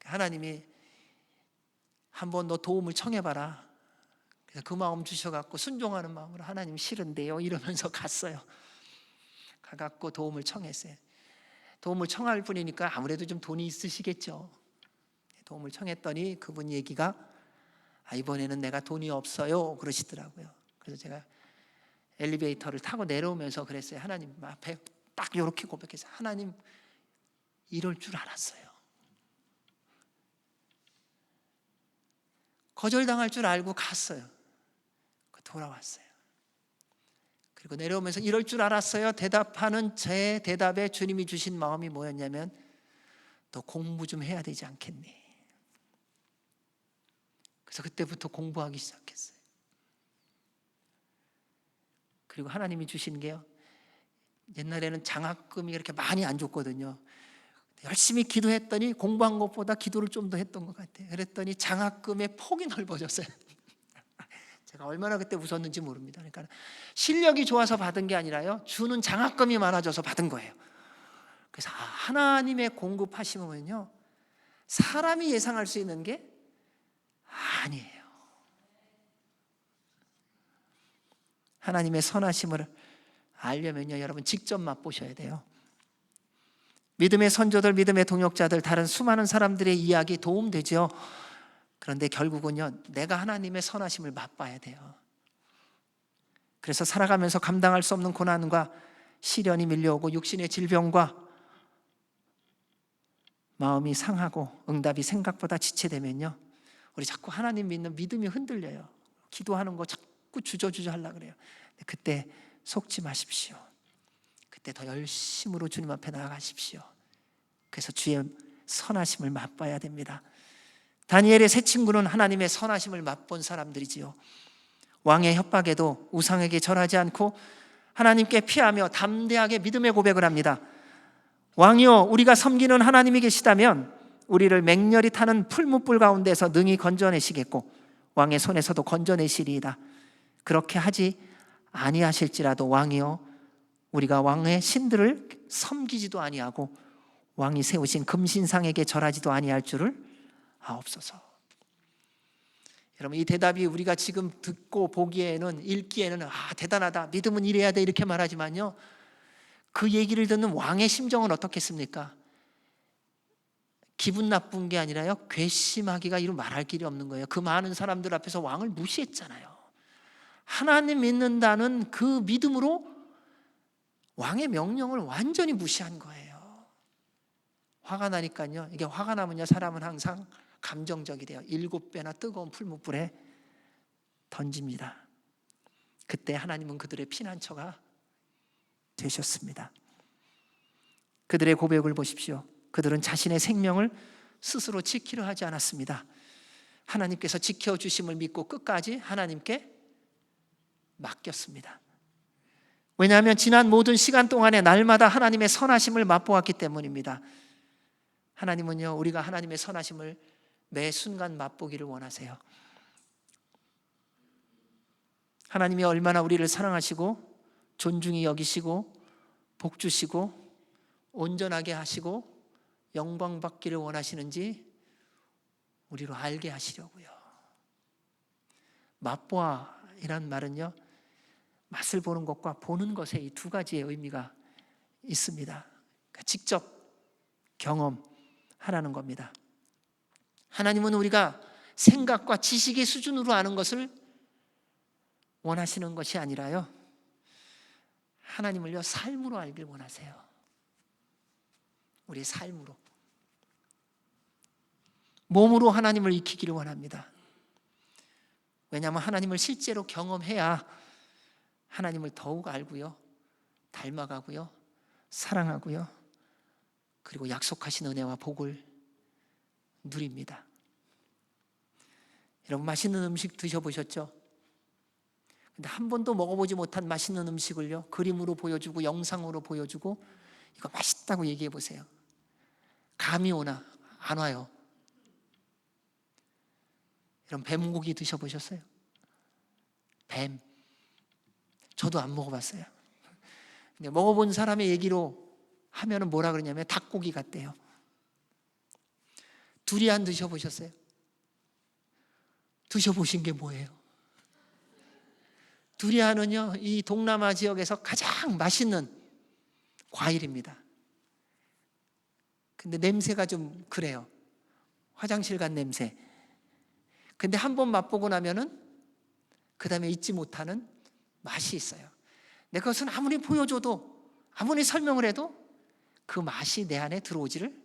하나님이 한번 너 도움을 청해봐라. 그래서 그 마음 주셔갖고 순종하는 마음으로 하나님 싫은데요 이러면서 갔어요. 가갖고 도움을 청했어요. 도움을 청할 분이니까 아무래도 좀 돈이 있으시겠죠. 도움을 청했더니 그분 얘기가 이번에는 내가 돈이 없어요 그러시더라고요. 그래서 제가 엘리베이터를 타고 내려오면서 그랬어요. 하나님 앞에 딱 이렇게 고백했어요. 하나님, 이럴 줄 알았어요. 거절당할 줄 알고 갔어요. 돌아왔어요. 그리고 내려오면서 이럴 줄 알았어요 대답하는 제 대답에 주님이 주신 마음이 뭐였냐면, 너 공부 좀 해야 되지 않겠니? 그래서 그때부터 공부하기 시작했어요. 그리고 하나님이 주신 게요, 옛날에는 장학금이 그렇게 많이 안 줬거든요. 열심히 기도했더니 공부한 것보다 기도를 좀 더 했던 것 같아요. 그랬더니 장학금의 폭이 넓어졌어요. 제가 얼마나 그때 웃었는지 모릅니다. 그러니까 실력이 좋아서 받은 게 아니라요, 주는 장학금이 많아져서 받은 거예요. 그래서 하나님의 공급하심은요, 사람이 예상할 수 있는 게 아니에요. 하나님의 선하심을 알려면요, 여러분 직접 맛보셔야 돼요. 믿음의 선조들, 믿음의 동역자들, 다른 수많은 사람들의 이야기 도움되죠. 그런데 결국은요, 내가 하나님의 선하심을 맛봐야 돼요. 그래서 살아가면서 감당할 수 없는 고난과 시련이 밀려오고 육신의 질병과 마음이 상하고 응답이 생각보다 지체되면요, 우리 자꾸 하나님 믿는 믿음이 흔들려요. 기도하는 거 자꾸 주저주저 하려고 그래요. 그때 속지 마십시오. 그때 더 열심으로 주님 앞에 나아가십시오. 그래서 주의 선하심을 맛봐야 됩니다. 다니엘의 세 친구는 하나님의 선하심을 맛본 사람들이지요. 왕의 협박에도 우상에게 절하지 않고 하나님께 피하며 담대하게 믿음의 고백을 합니다. 왕이여, 우리가 섬기는 하나님이 계시다면 우리를 맹렬히 타는 풀무불 가운데서 능히 건져내시겠고 왕의 손에서도 건져내시리이다. 그렇게 하지 아니하실지라도 왕이여, 우리가 왕의 신들을 섬기지도 아니하고 왕이 세우신 금신상에게 절하지도 아니할 줄을 아옵소서. 여러분, 이 대답이 우리가 지금 듣고 보기에는, 읽기에는 대단하다, 믿음은 이래야 돼, 이렇게 말하지만요, 그 얘기를 듣는 왕의 심정은 어떻겠습니까? 기분 나쁜 게 아니라요, 괘씸하기가 이루 말할 길이 없는 거예요. 그 많은 사람들 앞에서 왕을 무시했잖아요. 하나님 믿는다는 그 믿음으로 왕의 명령을 완전히 무시한 거예요. 화가 나니까요, 이게 화가 나면요, 사람은 항상 감정적이 돼요. 7배나 뜨거운 풀무불에 던집니다. 그때 하나님은 그들의 피난처가 되셨습니다. 그들의 고백을 보십시오. 그들은 자신의 생명을 스스로 지키려 하지 않았습니다. 하나님께서 지켜주심을 믿고 끝까지 하나님께 맡겼습니다. 왜냐하면 지난 모든 시간 동안에 날마다 하나님의 선하심을 맛보았기 때문입니다. 하나님은요, 우리가 하나님의 선하심을 매 순간 맛보기를 원하세요. 하나님이 얼마나 우리를 사랑하시고 존중히 여기시고 복 주시고 온전하게 하시고 영광 받기를 원하시는지 우리로 알게 하시려고요. 맛보아이란 말은요, 맛을 보는 것과 보는 것에 이 두 가지의 의미가 있습니다. 그러니까 직접 경험하라는 겁니다. 하나님은 우리가 생각과 지식의 수준으로 아는 것을 원하시는 것이 아니라요, 하나님을요, 삶으로 알길 원하세요. 우리의 삶으로, 몸으로 하나님을 익히기를 원합니다. 왜냐하면 하나님을 실제로 경험해야 하나님을 더욱 알고요, 닮아가고요, 사랑하고요, 그리고 약속하신 은혜와 복을 누립니다. 여러분, 맛있는 음식 드셔보셨죠? 근데 한 번도 먹어보지 못한 맛있는 음식을요, 그림으로 보여주고 영상으로 보여주고 이거 맛있다고 얘기해 보세요. 감이 오나? 안 와요. 여러분, 뱀고기 드셔보셨어요? 뱀. 저도 안 먹어봤어요. 근데 먹어본 사람의 얘기로 하면은 뭐라 그러냐면 닭고기 같대요. 두리안 드셔보셨어요? 드셔보신 게 뭐예요? 두리안은요, 이 동남아 지역에서 가장 맛있는 과일입니다. 근데 냄새가 좀 그래요. 화장실 간 냄새. 근데 한 번 맛보고 나면은 그 다음에 잊지 못하는 맛이 있어요. 근데 그것은 아무리 보여줘도, 아무리 설명을 해도 그 맛이 내 안에 들어오지를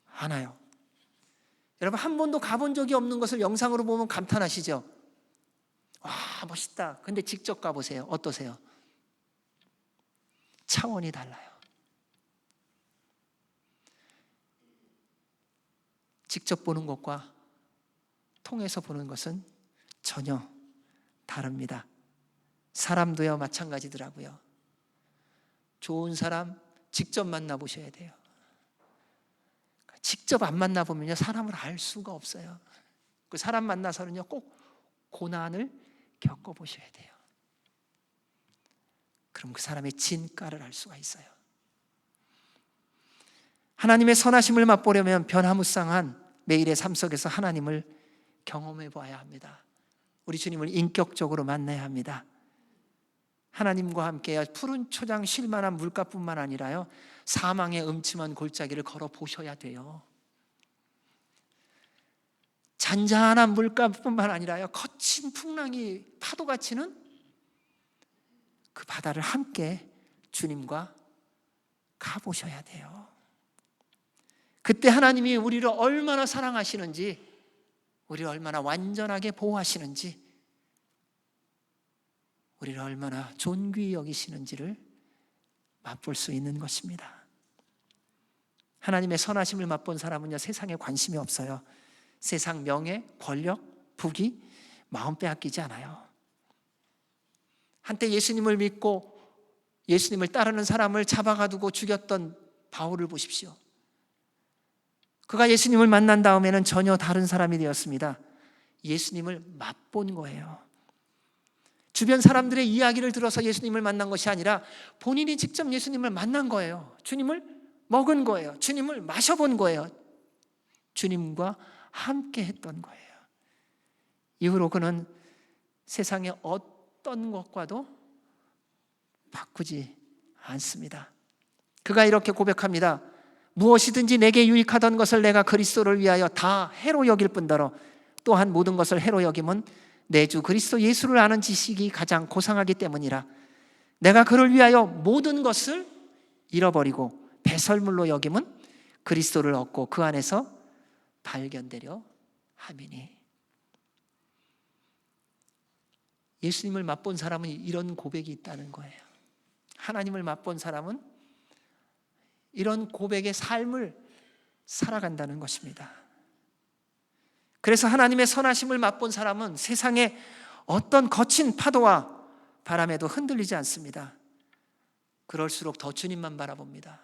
않아요. 여러분, 한 번도 가본 적이 없는 것을 영상으로 보면 감탄하시죠? 와, 멋있다. 근데 직접 가보세요. 어떠세요? 차원이 달라요. 직접 보는 것과 통해서 보는 것은 전혀 다릅니다. 사람도요, 마찬가지더라고요. 좋은 사람 직접 만나보셔야 돼요. 직접 안 만나보면요, 사람을 알 수가 없어요. 그 사람 만나서는요, 꼭 고난을 겪어보셔야 돼요. 그럼 그 사람의 진가를 알 수가 있어요. 하나님의 선하심을 맛보려면 변화무쌍한 매일의 삶 속에서 하나님을 경험해 봐야 합니다. 우리 주님을 인격적으로 만나야 합니다. 하나님과 함께 푸른 초장 쉴 만한 물가뿐만 아니라요, 사망의 음침한 골짜기를 걸어 보셔야 돼요. 잔잔한 물가뿐만 아니라요, 거친 풍랑이 파도가 치는 그 바다를 함께 주님과 가보셔야 돼요. 그때 하나님이 우리를 얼마나 사랑하시는지, 우리를 얼마나 완전하게 보호하시는지, 우리를 얼마나 존귀히 여기시는지를 맛볼 수 있는 것입니다. 하나님의 선하심을 맛본 사람은요, 세상에 관심이 없어요. 세상 명예, 권력, 부귀, 마음 빼앗기지 않아요. 한때 예수님을 믿고 예수님을 따르는 사람을 잡아가두고 죽였던 바울을 보십시오. 그가 예수님을 만난 다음에는 전혀 다른 사람이 되었습니다. 예수님을 맛본 거예요. 주변 사람들의 이야기를 들어서 예수님을 만난 것이 아니라 본인이 직접 예수님을 만난 거예요. 주님을 먹은 거예요. 주님을 마셔본 거예요. 주님과 함께 했던 거예요. 이후로 그는 세상의 어떤 것과도 바꾸지 않습니다. 그가 이렇게 고백합니다. 무엇이든지 내게 유익하던 것을 내가 그리스도를 위하여 다 해로 여길 뿐더러 또한 모든 것을 해로 여김은 내 주 그리스도 예수를 아는 지식이 가장 고상하기 때문이라. 내가 그를 위하여 모든 것을 잃어버리고 배설물로 여김은 그리스도를 얻고 그 안에서 발견되려 함이니. 예수님을 맛본 사람은 이런 고백이 있다는 거예요. 하나님을 맛본 사람은 이런 고백의 삶을 살아간다는 것입니다. 그래서 하나님의 선하심을 맛본 사람은 세상의 어떤 거친 파도와 바람에도 흔들리지 않습니다. 그럴수록 더 주님만 바라봅니다.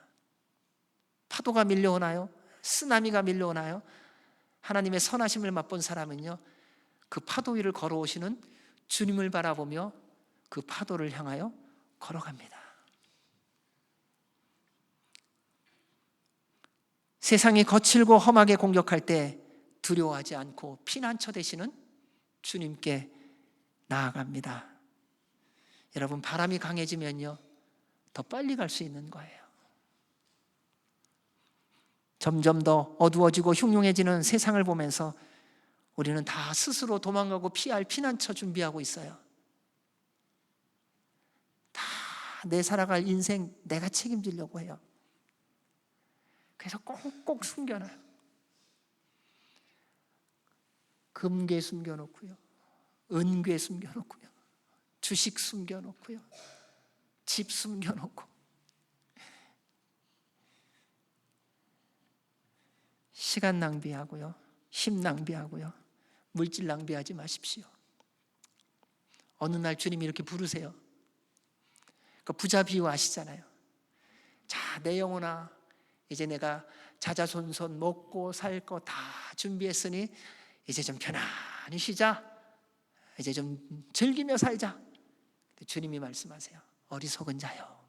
파도가 밀려오나요? 쓰나미가 밀려오나요? 하나님의 선하심을 맛본 사람은요, 그 파도 위를 걸어오시는 주님을 바라보며 그 파도를 향하여 걸어갑니다. 세상이 거칠고 험하게 공격할 때 두려워하지 않고 피난처 되시는 주님께 나아갑니다. 여러분, 바람이 강해지면요, 더 빨리 갈 수 있는 거예요. 점점 더 어두워지고 흉흉해지는 세상을 보면서 우리는 다 스스로 도망가고 피할 피난처 준비하고 있어요. 다 내 살아갈 인생 내가 책임지려고 해요. 그래서 꼭꼭 숨겨놔요. 금괴 숨겨놓고요, 은괴 숨겨놓고요, 주식 숨겨놓고요, 집 숨겨놓고. 시간 낭비하고요, 힘 낭비하고요, 물질 낭비하지 마십시오. 어느 날 주님이 이렇게 부르세요. 그 부자 비유 아시잖아요. 자, 내 영혼아, 이제 내가 자자손손 먹고 살 거 다 준비했으니 이제 좀 편안히 쉬자. 이제 좀 즐기며 살자. 주님이 말씀하세요. 어리석은 자요,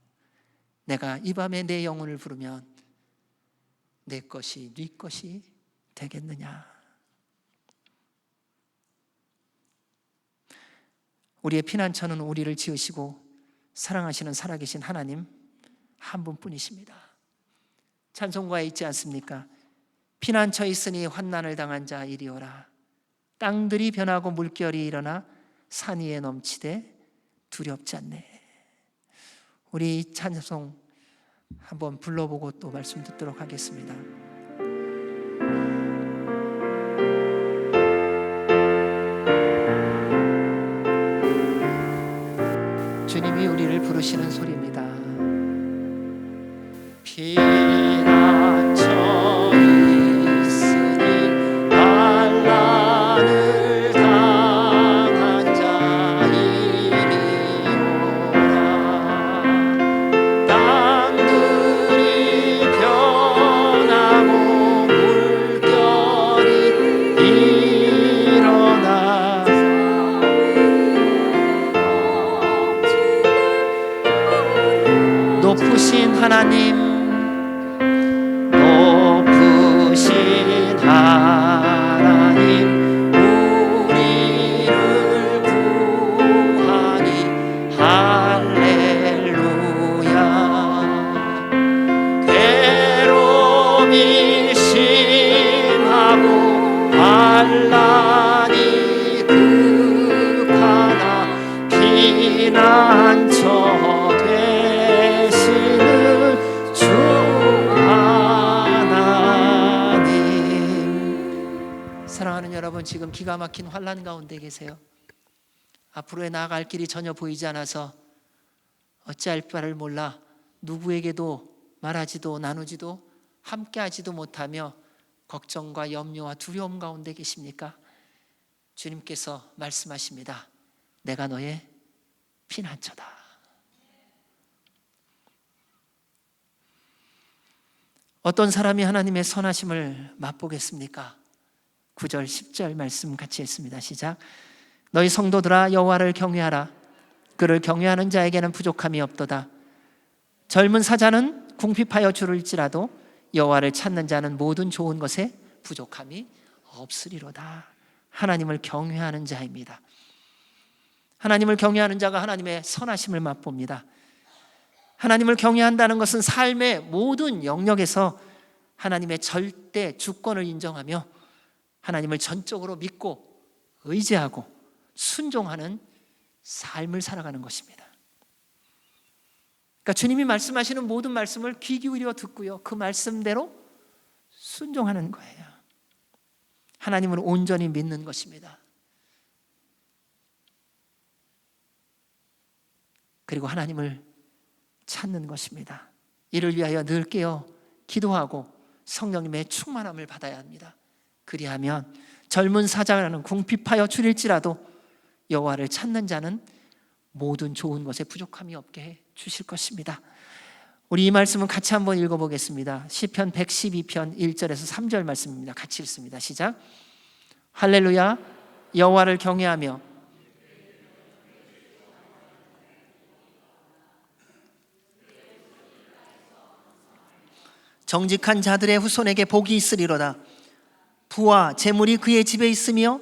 내가 이 밤에 내 영혼을 부르면 내 것이 네 것이 되겠느냐. 우리의 피난처는 우리를 지으시고 사랑하시는 살아계신 하나님 한 분뿐이십니다. 찬송가에 있지 않습니까? 피난처 있으니 환난을 당한 자 이리오라. 땅들이 변하고 물결이 일어나 산 위에 넘치되 두렵지 않네. 우리 이 찬송 한번 불러보고 또 말씀 듣도록 하겠습니다. 주님이 우리를 부르시는 소리입니다. 피난처 있으니 환난을 당한 자이리오라. 땅들이 변하고 물결이 일어나 높으신 하나님, 높으신 하나님, 우리를 구하니 할렐루야. 괴로움이 심하고 환난이 극하나 피난처 여러분, 지금 기가 막힌 환난 가운데 계세요. 앞으로의 나아갈 길이 전혀 보이지 않아서 어찌할 바를 몰라 누구에게도 말하지도 나누지도 함께하지도 못하며 걱정과 염려와 두려움 가운데 계십니까? 주님께서 말씀하십니다. 내가 너의 피난처다. 어떤 사람이 하나님의 선하심을 맛보겠습니까? 9절 10절 말씀 같이 했습니다. 시작. 너희 성도들아 여호와를 경외하라. 그를 경외하는 자에게는 부족함이 없도다. 젊은 사자는 궁핍하여 줄을지라도 여호와를 찾는 자는 모든 좋은 것에 부족함이 없으리로다. 하나님을 경외하는 자입니다. 하나님을 경외하는 자가 하나님의 선하심을 맛봅니다. 하나님을 경외한다는 것은 삶의 모든 영역에서 하나님의 절대 주권을 인정하며 하나님을 전적으로 믿고 의지하고 순종하는 삶을 살아가는 것입니다. 그러니까 주님이 말씀하시는 모든 말씀을 귀 기울여 듣고요, 그 말씀대로 순종하는 거예요. 하나님을 온전히 믿는 것입니다. 그리고 하나님을 찾는 것입니다. 이를 위하여 늘 깨어 기도하고 성령님의 충만함을 받아야 합니다. 그리하면 젊은 사자는 궁핍하여 줄일지라도 여호와를 찾는 자는 모든 좋은 것에 부족함이 없게 해 주실 것입니다. 우리 이 말씀은 같이 한번 읽어보겠습니다. 시편 112편 1절에서 3절 말씀입니다. 같이 읽습니다. 시작. 할렐루야. 여호와를 경외하며 정직한 자들의 후손에게 복이 있으리로다. 부와 재물이 그의 집에 있으며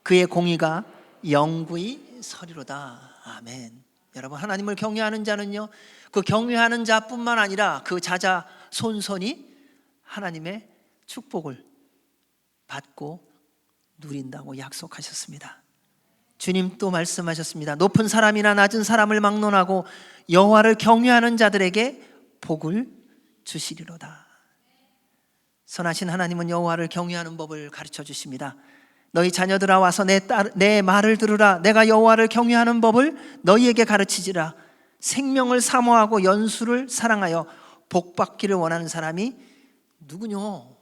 그의 공의가 영구히 서리로다. 아멘. 여러분, 하나님을 경외하는 자는요, 그 경외하는 자뿐만 아니라 그 자자 손손이 하나님의 축복을 받고 누린다고 약속하셨습니다. 주님 또 말씀하셨습니다. 높은 사람이나 낮은 사람을 막론하고 여호와를 경외하는 자들에게 복을 주시리로다. 선하신 하나님은 여호와를 경외하는 법을 가르쳐 주십니다. 너희 자녀들아 와서 내 말을 들으라. 내가 여호와를 경외하는 법을 너희에게 가르치지라. 생명을 사모하고 연수를 사랑하여 복받기를 원하는 사람이 누구뇨?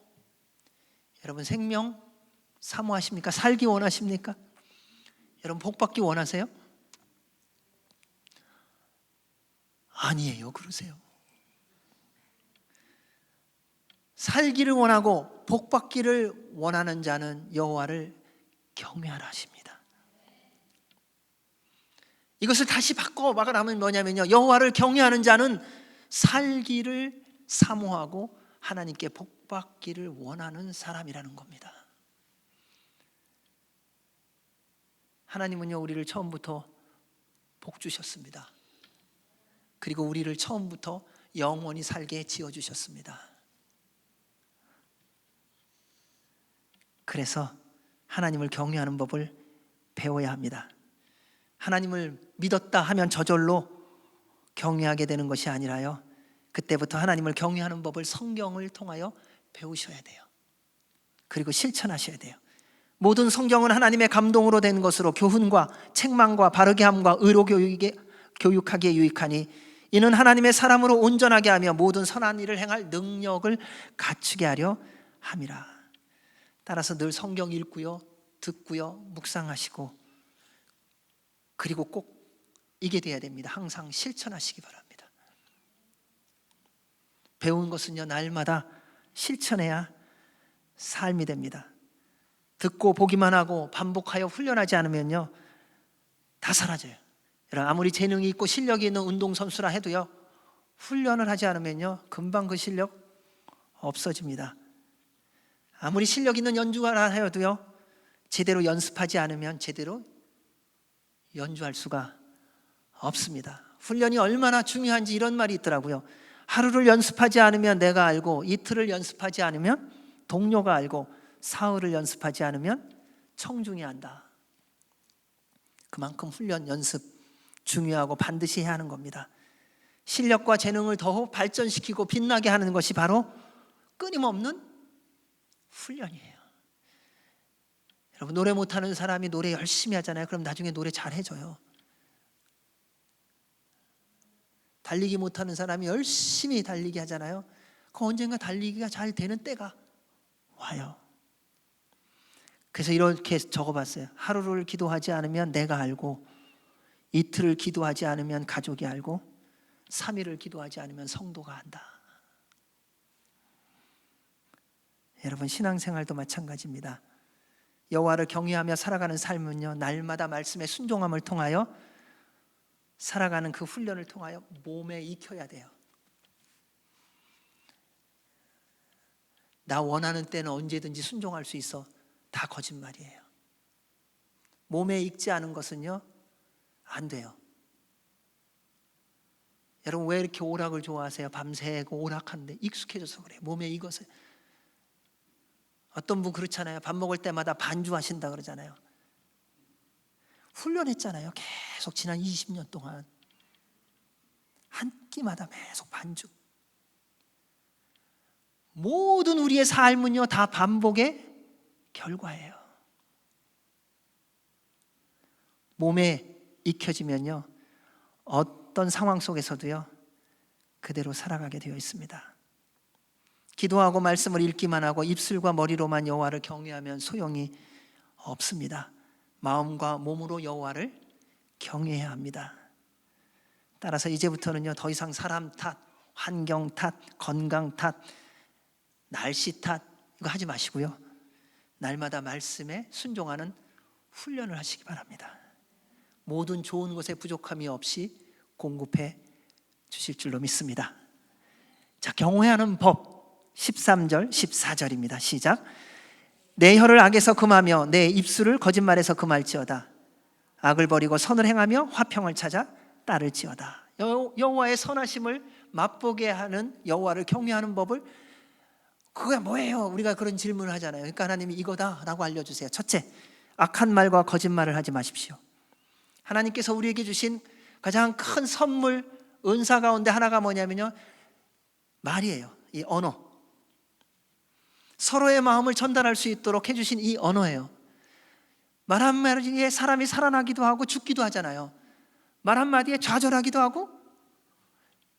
여러분, 생명 사모하십니까? 살기 원하십니까? 여러분, 복받기 원하세요? 아니에요. 그러세요. 살기를 원하고 복받기를 원하는 자는 여호와를 경외하라 하십니다. 이것을 다시 바꿔 말하면 뭐냐면요, 여호와를 경외하는 자는 살기를 사모하고 하나님께 복받기를 원하는 사람이라는 겁니다. 하나님은요, 우리를 처음부터 복 주셨습니다. 그리고 우리를 처음부터 영원히 살게 지어주셨습니다. 그래서 하나님을 경외하는 법을 배워야 합니다. 하나님을 믿었다 하면 저절로 경외하게 되는 것이 아니라요, 그때부터 하나님을 경외하는 법을 성경을 통하여 배우셔야 돼요. 그리고 실천하셔야 돼요. 모든 성경은 하나님의 감동으로 된 것으로 교훈과 책망과 바르게 함과 의로 교육하기에 유익하니 이는 하나님의 사람으로 온전하게 하며 모든 선한 일을 행할 능력을 갖추게 하려 함이라. 따라서 늘 성경 읽고요, 듣고요, 묵상하시고, 그리고 꼭 이게 돼야 됩니다. 항상 실천하시기 바랍니다. 배운 것은요, 날마다 실천해야 삶이 됩니다. 듣고 보기만 하고 반복하여 훈련하지 않으면요, 다 사라져요. 여러분, 아무리 재능이 있고 실력이 있는 운동선수라 해도요, 훈련을 하지 않으면요, 금방 그 실력 없어집니다. 아무리 실력 있는 연주가라 해도요, 제대로 연습하지 않으면 제대로 연주할 수가 없습니다. 훈련이 얼마나 중요한지 이런 말이 있더라고요. 하루를 연습하지 않으면 내가 알고, 이틀을 연습하지 않으면 동료가 알고, 사흘을 연습하지 않으면 청중이 안다. 그만큼 훈련, 연습 중요하고 반드시 해야 하는 겁니다. 실력과 재능을 더욱 발전시키고 빛나게 하는 것이 바로 끊임없는 훈련이에요. 여러분, 노래 못하는 사람이 노래 열심히 하잖아요. 그럼 나중에 노래 잘해져요. 달리기 못하는 사람이 열심히 달리기 하잖아요. 그 언젠가 달리기가 잘 되는 때가 와요. 그래서 이렇게 적어봤어요. 하루를 기도하지 않으면 내가 알고, 이틀을 기도하지 않으면 가족이 알고, 3일을 기도하지 않으면 성도가 안다. 여러분, 신앙생활도 마찬가지입니다. 여호와를 경외하며 살아가는 삶은요, 날마다 말씀의 순종함을 통하여 살아가는 그 훈련을 통하여 몸에 익혀야 돼요. 나 원하는 때는 언제든지 순종할 수 있어. 다 거짓말이에요. 몸에 익지 않은 것은요, 안 돼요. 여러분, 왜 이렇게 오락을 좋아하세요? 밤새고 오락하는데 익숙해져서 그래요. 몸에 익어서. 어떤 분 그렇잖아요. 밥 먹을 때마다 반주하신다 그러잖아요. 훈련했잖아요. 계속 지난 20년 동안 한 끼마다 계속 반주. 모든 우리의 삶은요, 다 반복의 결과예요. 몸에 익혀지면요, 어떤 상황 속에서도요, 그대로 살아가게 되어 있습니다. 기도하고 말씀을 읽기만 하고 입술과 머리로만 여호와를 경외하면 소용이 없습니다. 마음과 몸으로 여호와를 경외해야 합니다. 따라서 이제부터는요, 더 이상 사람 탓, 환경 탓, 건강 탓, 날씨 탓 이거 하지 마시고요, 날마다 말씀에 순종하는 훈련을 하시기 바랍니다. 모든 좋은 것에 부족함이 없이 공급해 주실 줄로 믿습니다. 자, 경외하는 법 13절 14절입니다. 시작. 내 혀를 악에서 금하며 내 입술을 거짓말에서 금할지어다. 악을 버리고 선을 행하며 화평을 찾아 따를지어다. 여호와의 선하심을 맛보게 하는, 여호와를 경외하는 법을, 그게 뭐예요? 우리가 그런 질문을 하잖아요. 그러니까 하나님이 이거다라고 알려주세요. 첫째, 악한 말과 거짓말을 하지 마십시오. 하나님께서 우리에게 주신 가장 큰 선물, 은사 가운데 하나가 뭐냐면요, 말이에요. 이 언어. 서로의 마음을 전달할 수 있도록 해주신 이 언어예요. 말 한마디에 사람이 살아나기도 하고 죽기도 하잖아요. 말 한마디에 좌절하기도 하고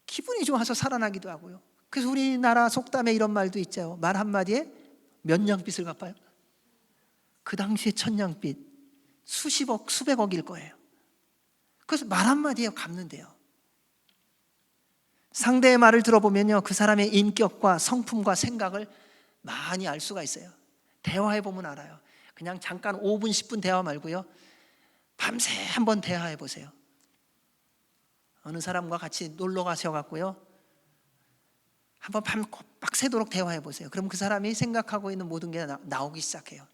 기분이 좋아서 살아나기도 하고요. 그래서 우리나라 속담에 이런 말도 있죠. 말 한마디에 몇 냥빚을 갚아요? 그 당시에 1000냥빚, 수십억, 수백억일 거예요. 그래서 말 한마디에 갚는데요. 상대의 말을 들어보면요, 그 사람의 인격과 성품과 생각을 많이 알 수가 있어요. 대화해 보면 알아요. 그냥 잠깐 5분 10분 대화 말고요, 밤새 한번 대화해 보세요. 어느 사람과 같이 놀러 가셔갖고요, 한번 밤 빡새도록 대화해 보세요. 그럼 그 사람이 생각하고 있는 모든 게 나오기 시작해요.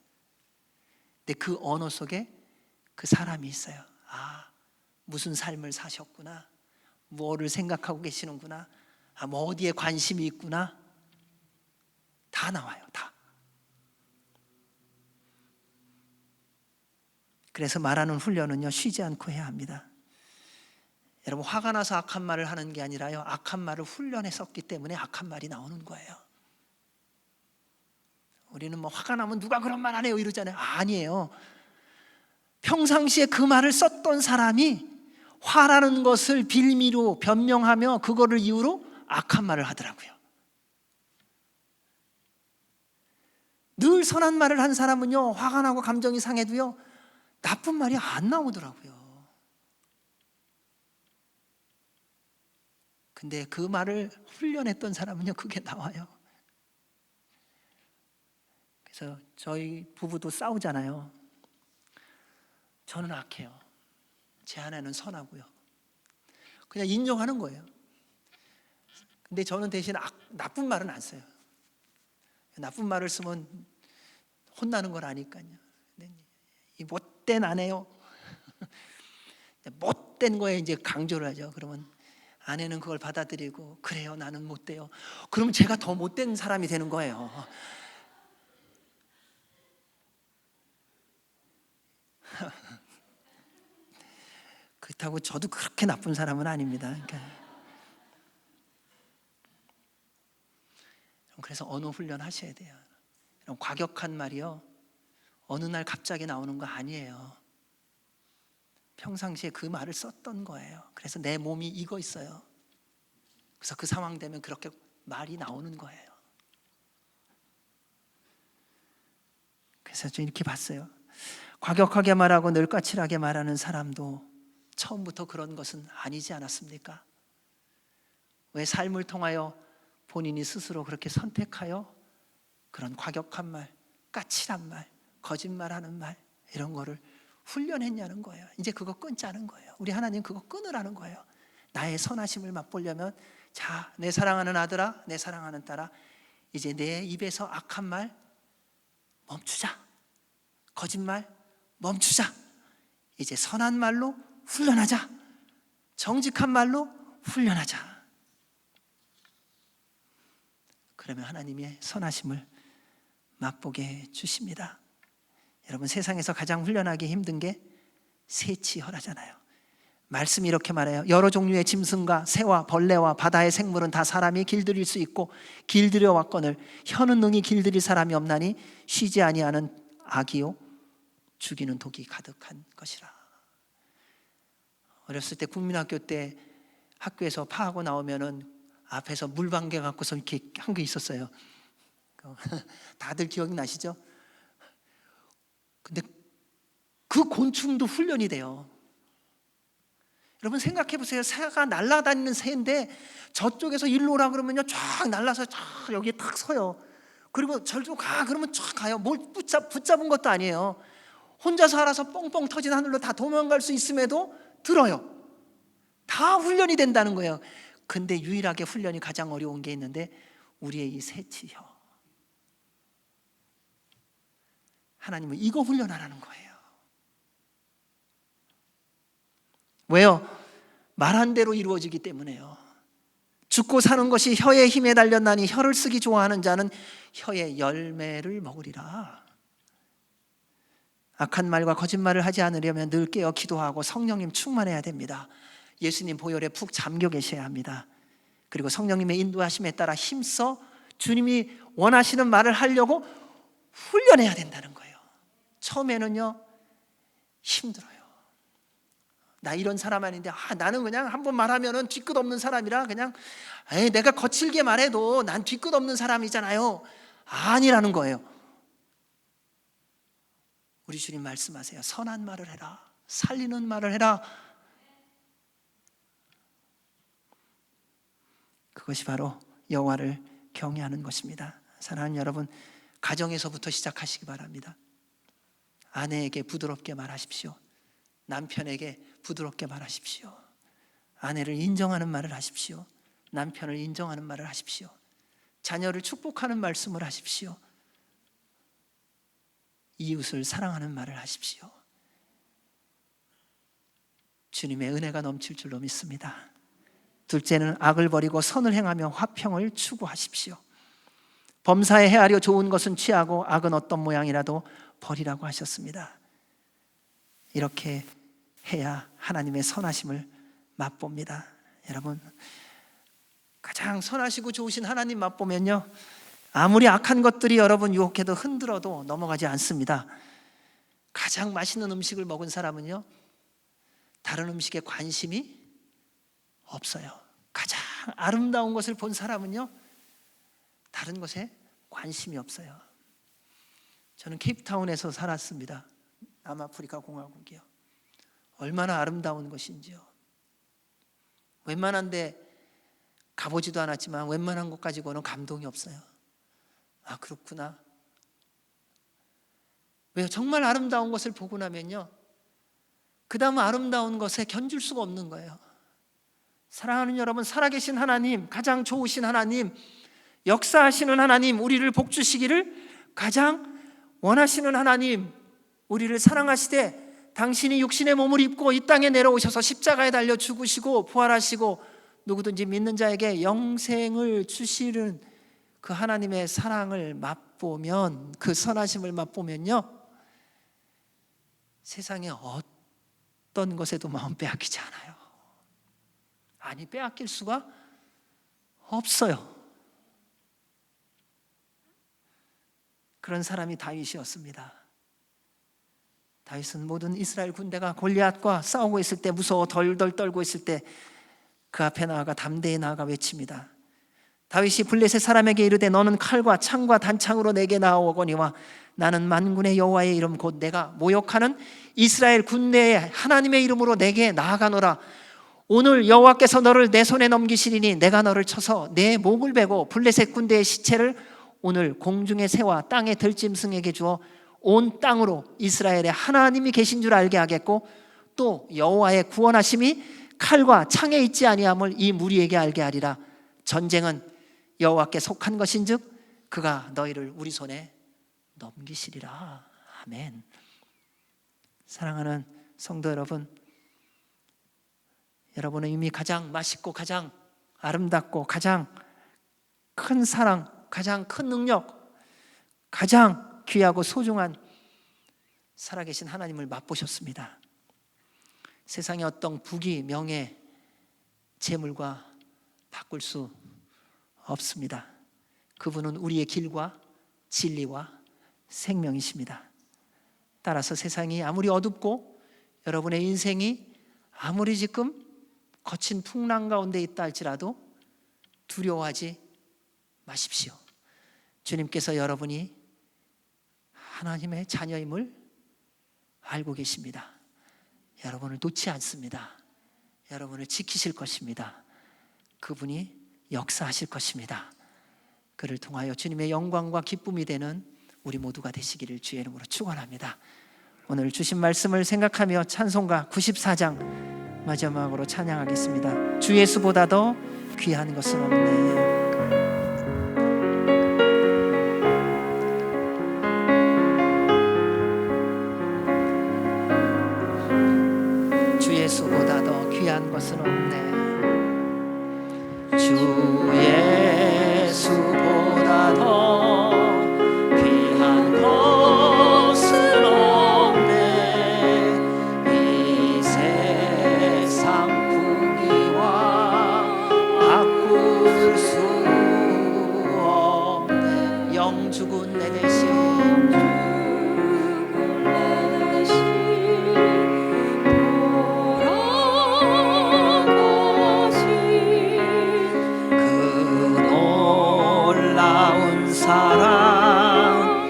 근데 그 언어 속에 그 사람이 있어요. 아, 무슨 삶을 사셨구나, 뭐를 생각하고 계시는구나, 아, 뭐 어디에 관심이 있구나, 다 나와요. 다. 그래서 말하는 훈련은요, 쉬지 않고 해야 합니다. 여러분, 화가 나서 악한 말을 하는 게 아니라요, 악한 말을 훈련해 썼기 때문에 악한 말이 나오는 거예요. 우리는 뭐 화가 나면 누가 그런 말 안 해요 이러잖아요. 아니에요. 평상시에 그 말을 썼던 사람이 화라는 것을 빌미로 변명하며 그거를 이유로 악한 말을 하더라고요. 늘 선한 말을 한 사람은요, 화가 나고 감정이 상해도요, 나쁜 말이 안 나오더라고요. 근데 그 말을 훈련했던 사람은요, 그게 나와요. 그래서 저희 부부도 싸우잖아요. 저는 악해요. 제 아내는 선하고요. 그냥 인정하는 거예요. 근데 저는 대신 나쁜 말은 안 써요. 나쁜 말을 쓰면 혼나는 걸 아니까요. 이 못된 아내요. 못된 거에 이제 강조를 하죠. 그러면 아내는 그걸 받아들이고, 그래요, 나는 못돼요. 그러면 제가 더 못된 사람이 되는 거예요. 그렇다고 저도 그렇게 나쁜 사람은 아닙니다. 그래서 언어 훈련 하셔야 돼요. 과격한 말이요, 어느 날 갑자기 나오는 거 아니에요. 평상시에 그 말을 썼던 거예요. 그래서 내 몸이 익어 있어요. 그래서 그 상황 되면 그렇게 말이 나오는 거예요. 그래서 좀 이렇게 봤어요. 과격하게 말하고 널까칠하게 말하는 사람도 처음부터 그런 것은 아니지 않았습니까? 왜 삶을 통하여 본인이 스스로 그렇게 선택하여 그런 과격한 말, 까칠한 말, 거짓말하는 말 이런 거를 훈련했냐는 거예요. 이제 그거 끊자는 거예요. 우리 하나님 그거 끊으라는 거예요. 나의 선하심을 맛보려면 자, 내 사랑하는 아들아, 내 사랑하는 딸아, 이제 내 입에서 악한 말 멈추자. 거짓말 멈추자. 이제 선한 말로 훈련하자. 정직한 말로 훈련하자. 그러면 하나님의 선하심을 맛보게 해 주십니다. 여러분, 세상에서 가장 훈련하기 힘든 게 새치혈하잖아요. 말씀이 이렇게 말해요. 여러 종류의 짐승과 새와 벌레와 바다의 생물은 다 사람이 길들일 수 있고 길들여 왔거늘 혀는 능히 길들일 사람이 없나니 쉬지 아니하는 악이요 죽이는 독이 가득한 것이라. 어렸을 때 국민학교 때 학교에서 파하고 나오면은 앞에서 물방개 갖고서 이렇게 한 게 있었어요. 다들 기억나시죠? 근데 그 곤충도 훈련이 돼요. 여러분 생각해 보세요. 새가 날아다니는 새인데 저쪽에서 일로 오라 그러면요 쫙 날아서 쫙 여기에 딱 서요. 그리고 저쪽 가 그러면 쫙 가요. 뭘 붙잡은 것도 아니에요. 혼자서 알아서 뻥뻥 터진 하늘로 다 도망갈 수 있음에도 들어요. 다 훈련이 된다는 거예요. 근데 유일하게 훈련이 가장 어려운 게 있는데 우리의 이 새치혀. 하나님은 이거 훈련하라는 거예요. 왜요? 말한 대로 이루어지기 때문에요. 죽고 사는 것이 혀의 힘에 달렸나니 혀를 쓰기 좋아하는 자는 혀의 열매를 먹으리라. 악한 말과 거짓말을 하지 않으려면 늘 깨어 기도하고 성령님 충만해야 됩니다. 예수님 보혈에 푹 잠겨 계셔야 합니다. 그리고 성령님의 인도하심에 따라 힘써 주님이 원하시는 말을 하려고 훈련해야 된다는 거예요. 처음에는요 힘들어요. 나 이런 사람 아닌데 나는 그냥 한번 말하면은 뒤끝 없는 사람이라 그냥 내가 거칠게 말해도 난 뒤끝 없는 사람이잖아요. 아니라는 거예요. 우리 주님 말씀하세요. 선한 말을 해라. 살리는 말을 해라. 그것이 바로 여호와를 경외하는 것입니다. 사랑하는 여러분, 가정에서부터 시작하시기 바랍니다. 아내에게 부드럽게 말하십시오. 남편에게 부드럽게 말하십시오. 아내를 인정하는 말을 하십시오. 남편을 인정하는 말을 하십시오. 자녀를 축복하는 말씀을 하십시오. 이웃을 사랑하는 말을 하십시오. 주님의 은혜가 넘칠 줄로 믿습니다. 둘째는 악을 버리고 선을 행하며 화평을 추구하십시오. 범사에 헤아려 좋은 것은 취하고 악은 어떤 모양이라도 버리라고 하셨습니다. 이렇게 해야 하나님의 선하심을 맛봅니다. 여러분, 가장 선하시고 좋으신 하나님 맛보면요 아무리 악한 것들이 여러분 유혹해도 흔들어도 넘어가지 않습니다. 가장 맛있는 음식을 먹은 사람은요 다른 음식에 관심이 없어요. 가장 아름다운 것을 본 사람은요 다른 것에 관심이 없어요. 저는 케이프타운에서 살았습니다. 남아프리카 공화국이요. 얼마나 아름다운 것인지요. 웬만한 데 가보지도 않았지만 웬만한 곳 가지고는 감동이 없어요. 아, 그렇구나. 왜요? 정말 아름다운 것을 보고 나면요 그 다음 아름다운 것에 견줄 수가 없는 거예요. 사랑하는 여러분, 살아계신 하나님, 가장 좋으신 하나님, 역사하시는 하나님, 우리를 복주시기를 가장 원하시는 하나님, 우리를 사랑하시되 당신이 육신의 몸을 입고 이 땅에 내려오셔서 십자가에 달려 죽으시고 부활하시고 누구든지 믿는 자에게 영생을 주시는 그 하나님의 사랑을 맛보면, 그 선하심을 맛보면요 세상에 어떤 것에도 마음 빼앗기지 않아요. 아니, 빼앗길 수가 없어요. 그런 사람이 다윗이었습니다. 다윗은 모든 이스라엘 군대가 골리앗과 싸우고 있을 때, 무서워 덜덜 떨고 있을 때 그 앞에 나아가 담대히 나아가 외칩니다. 다윗이 블레셋 사람에게 이르되 너는 칼과 창과 단창으로 내게 나아오거니와 나는 만군의 여호와의 이름 곧 내가 모욕하는 이스라엘 군대의 하나님의 이름으로 내게 나아가노라. 오늘 여호와께서 너를 내 손에 넘기시리니 내가 너를 쳐서 내 목을 베고 블레셋 군대의 시체를 오늘 공중의 새와 땅의 들짐승에게 주어 온 땅으로 이스라엘의 하나님이 계신 줄 알게 하겠고 또 여호와의 구원하심이 칼과 창에 있지 아니함을 이 무리에게 알게 하리라. 전쟁은 여호와께 속한 것인즉 그가 너희를 우리 손에 넘기시리라. 아멘. 사랑하는 성도 여러분, 여러분은 이미 가장 맛있고 가장 아름답고 가장 큰 사랑, 가장 큰 능력, 가장 귀하고 소중한 살아계신 하나님을 맛보셨습니다. 세상의 어떤 부귀, 명예, 재물과 바꿀 수 없습니다. 그분은 우리의 길과 진리와 생명이십니다. 따라서 세상이 아무리 어둡고 여러분의 인생이 아무리 지금 거친 풍랑 가운데 있다 할지라도 두려워하지 마십시오. 주님께서 여러분이 하나님의 자녀임을 알고 계십니다. 여러분을 놓지 않습니다. 여러분을 지키실 것입니다. 그분이 역사하실 것입니다. 그를 통하여 주님의 영광과 기쁨이 되는 우리 모두가 되시기를 주의 이름으로 축원합니다. 오늘 주신 말씀을 생각하며 찬송가 94장 마지막으로 찬양하겠습니다. 주 예수보다 더 귀한 것은 없네. 주 예수보다 더 귀한 것은 없네. 주 예수보다 더 귀한 것은 없네. 이 세상 풍기와 바꿀 수 없네. 영주군 내 대신 사랑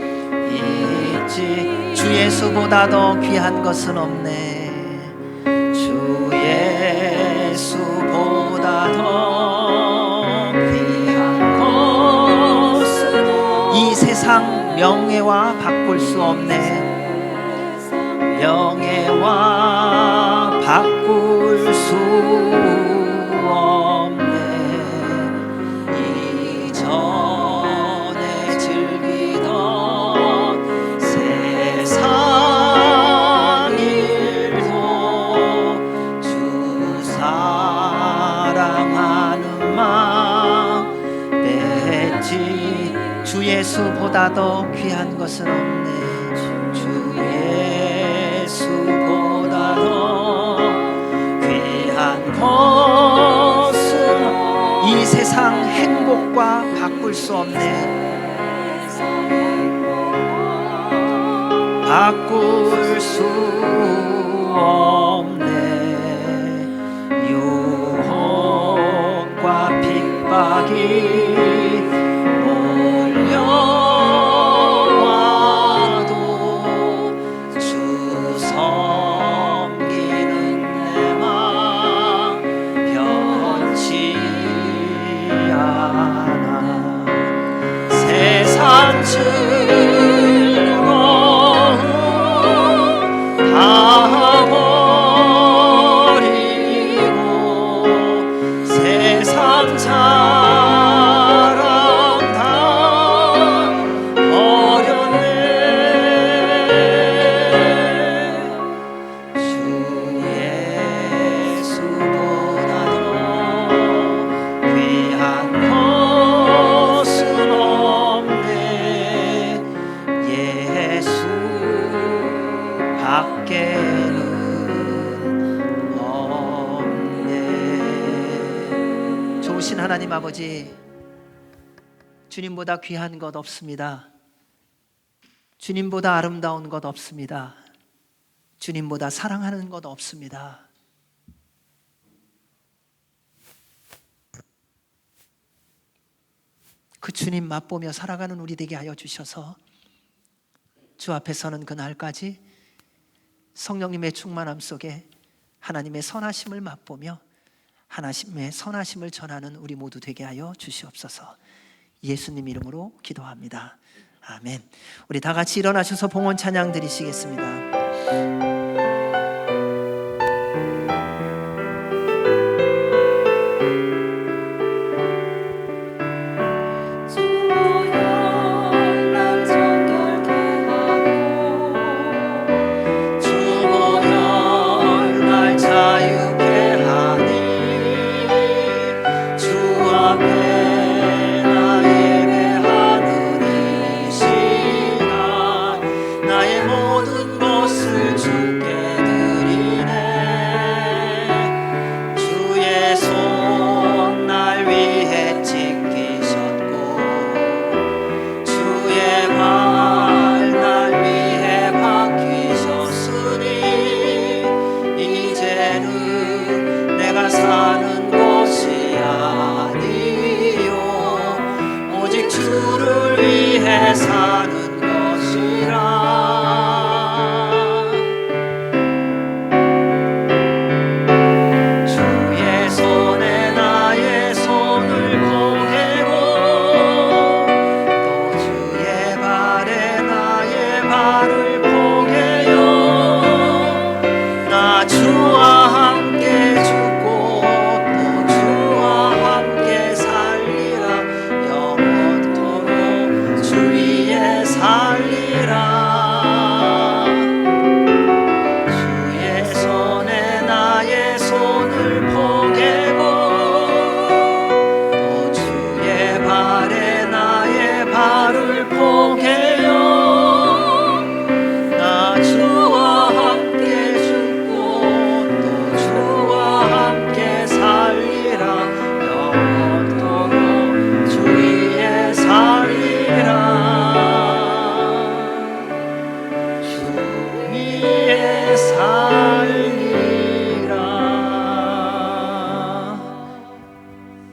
있지. 주 예수보다 더 귀한 것은 없네. 주 예수보다 더 귀한 것은 이 세상 명예와 바꿀 수 없네. 명예와 바꿀 수 없네. 주 예수보다 더 귀한 것은 없네. 주 예수보다 더 귀한 것은 이 세상 행복과 바꿀 수 없네. 바꿀 수 없네. 유혹과 핍박이 하나님 아버지, 주님보다 귀한 것 없습니다. 주님보다 아름다운 것 없습니다. 주님보다 사랑하는 것 없습니다. 그 주님 맛보며 살아가는 우리 되게 하여 주셔서 주 앞에 서는 그날까지 성령님의 충만함 속에 하나님의 선하심을 맛보며 하나님의 선하심을 전하는 우리 모두 되게 하여 주시옵소서. 예수님 이름으로 기도합니다. 아멘. 우리 다 같이 일어나셔서 봉헌 찬양 드리시겠습니다.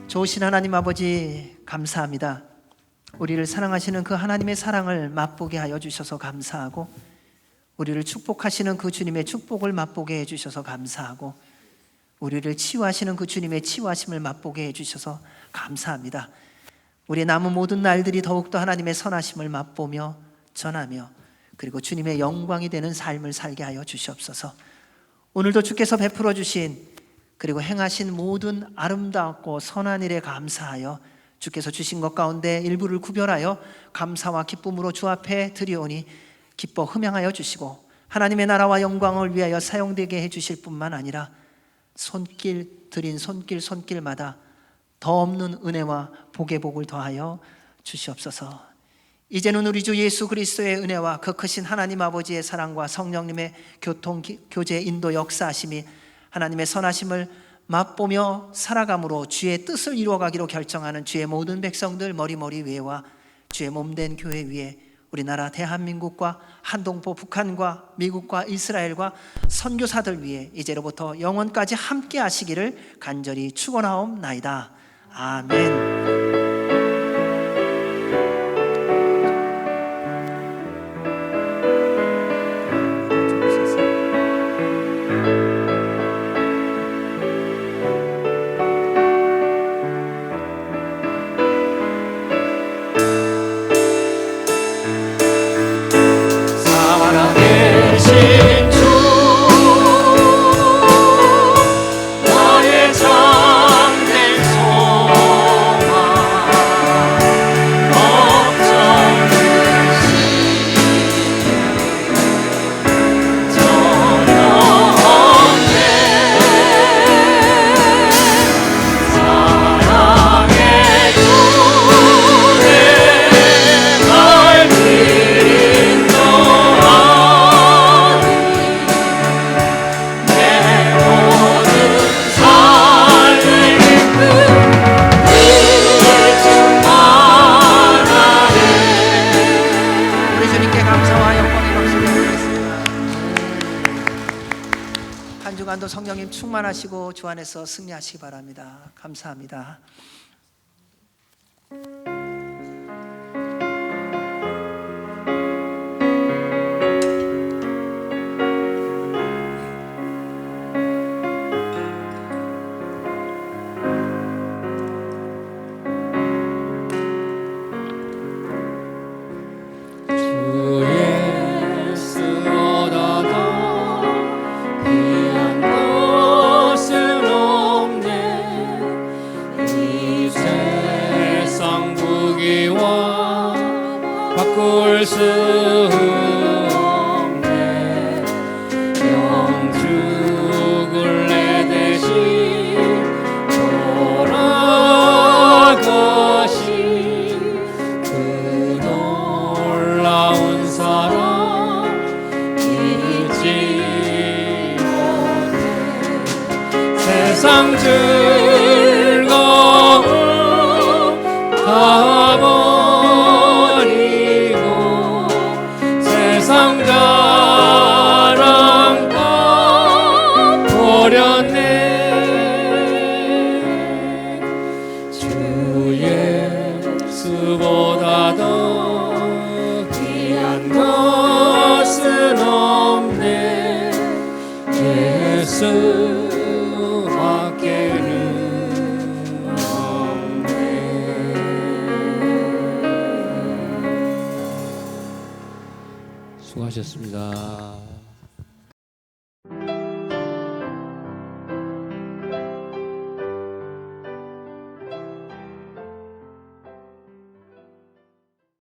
좋으신 하나님 아버지 감사합니다. 우리를 사랑하시는 그 하나님의 사랑을 맛보게 하여 주셔서 감사하고, 우리를 축복하시는 그 주님의 축복을 맛보게 해주셔서 감사하고, 우리를 치유하시는 그 주님의 치유하심을 맛보게 해주셔서 감사합니다. 우리의 남은 모든 날들이 더욱더 하나님의 선하심을 맛보며 전하며, 그리고 주님의 영광이 되는 삶을 살게 하여 주시옵소서. 오늘도 주께서 베풀어 주신 그리고 행하신 모든 아름답고 선한 일에 감사하여 주께서 주신 것 가운데 일부를 구별하여 감사와 기쁨으로 주 앞에 드리오니 기뻐 흠양하여 주시고, 하나님의 나라와 영광을 위하여 사용되게 해주실 뿐만 아니라 손길 드린 손길마다 더 없는 은혜와 복의 복을 더하여 주시옵소서. 이제는 우리 주 예수 그리스도의 은혜와 그 크신 하나님 아버지의 사랑과 성령님의 교제 인도 역사하심이 하나님의 선하심을 맛보며 살아감으로 주의 뜻을 이루어가기로 결정하는 주의 모든 백성들 머리머리 위에와 주의 몸된 교회 위에 우리나라 대한민국과 한동포 북한과 미국과 이스라엘과 선교사들 위에 이제로부터 영원까지 함께 하시기를 간절히 축원하옵나이다. 아멘. 성령님 충만하시고 주 안에서 승리하시기 바랍니다. 감사합니다. 바꿀 수 없네. 영죽을 내 대신 돌아가신 그 놀라운 사랑 잊지 못해. 세상 즐거움 다 버리고 세상 자랑 다 버렸네. 주 예수보다 더 귀한 것은 없네. 예수밖에는 없네. 수고하셨습니다.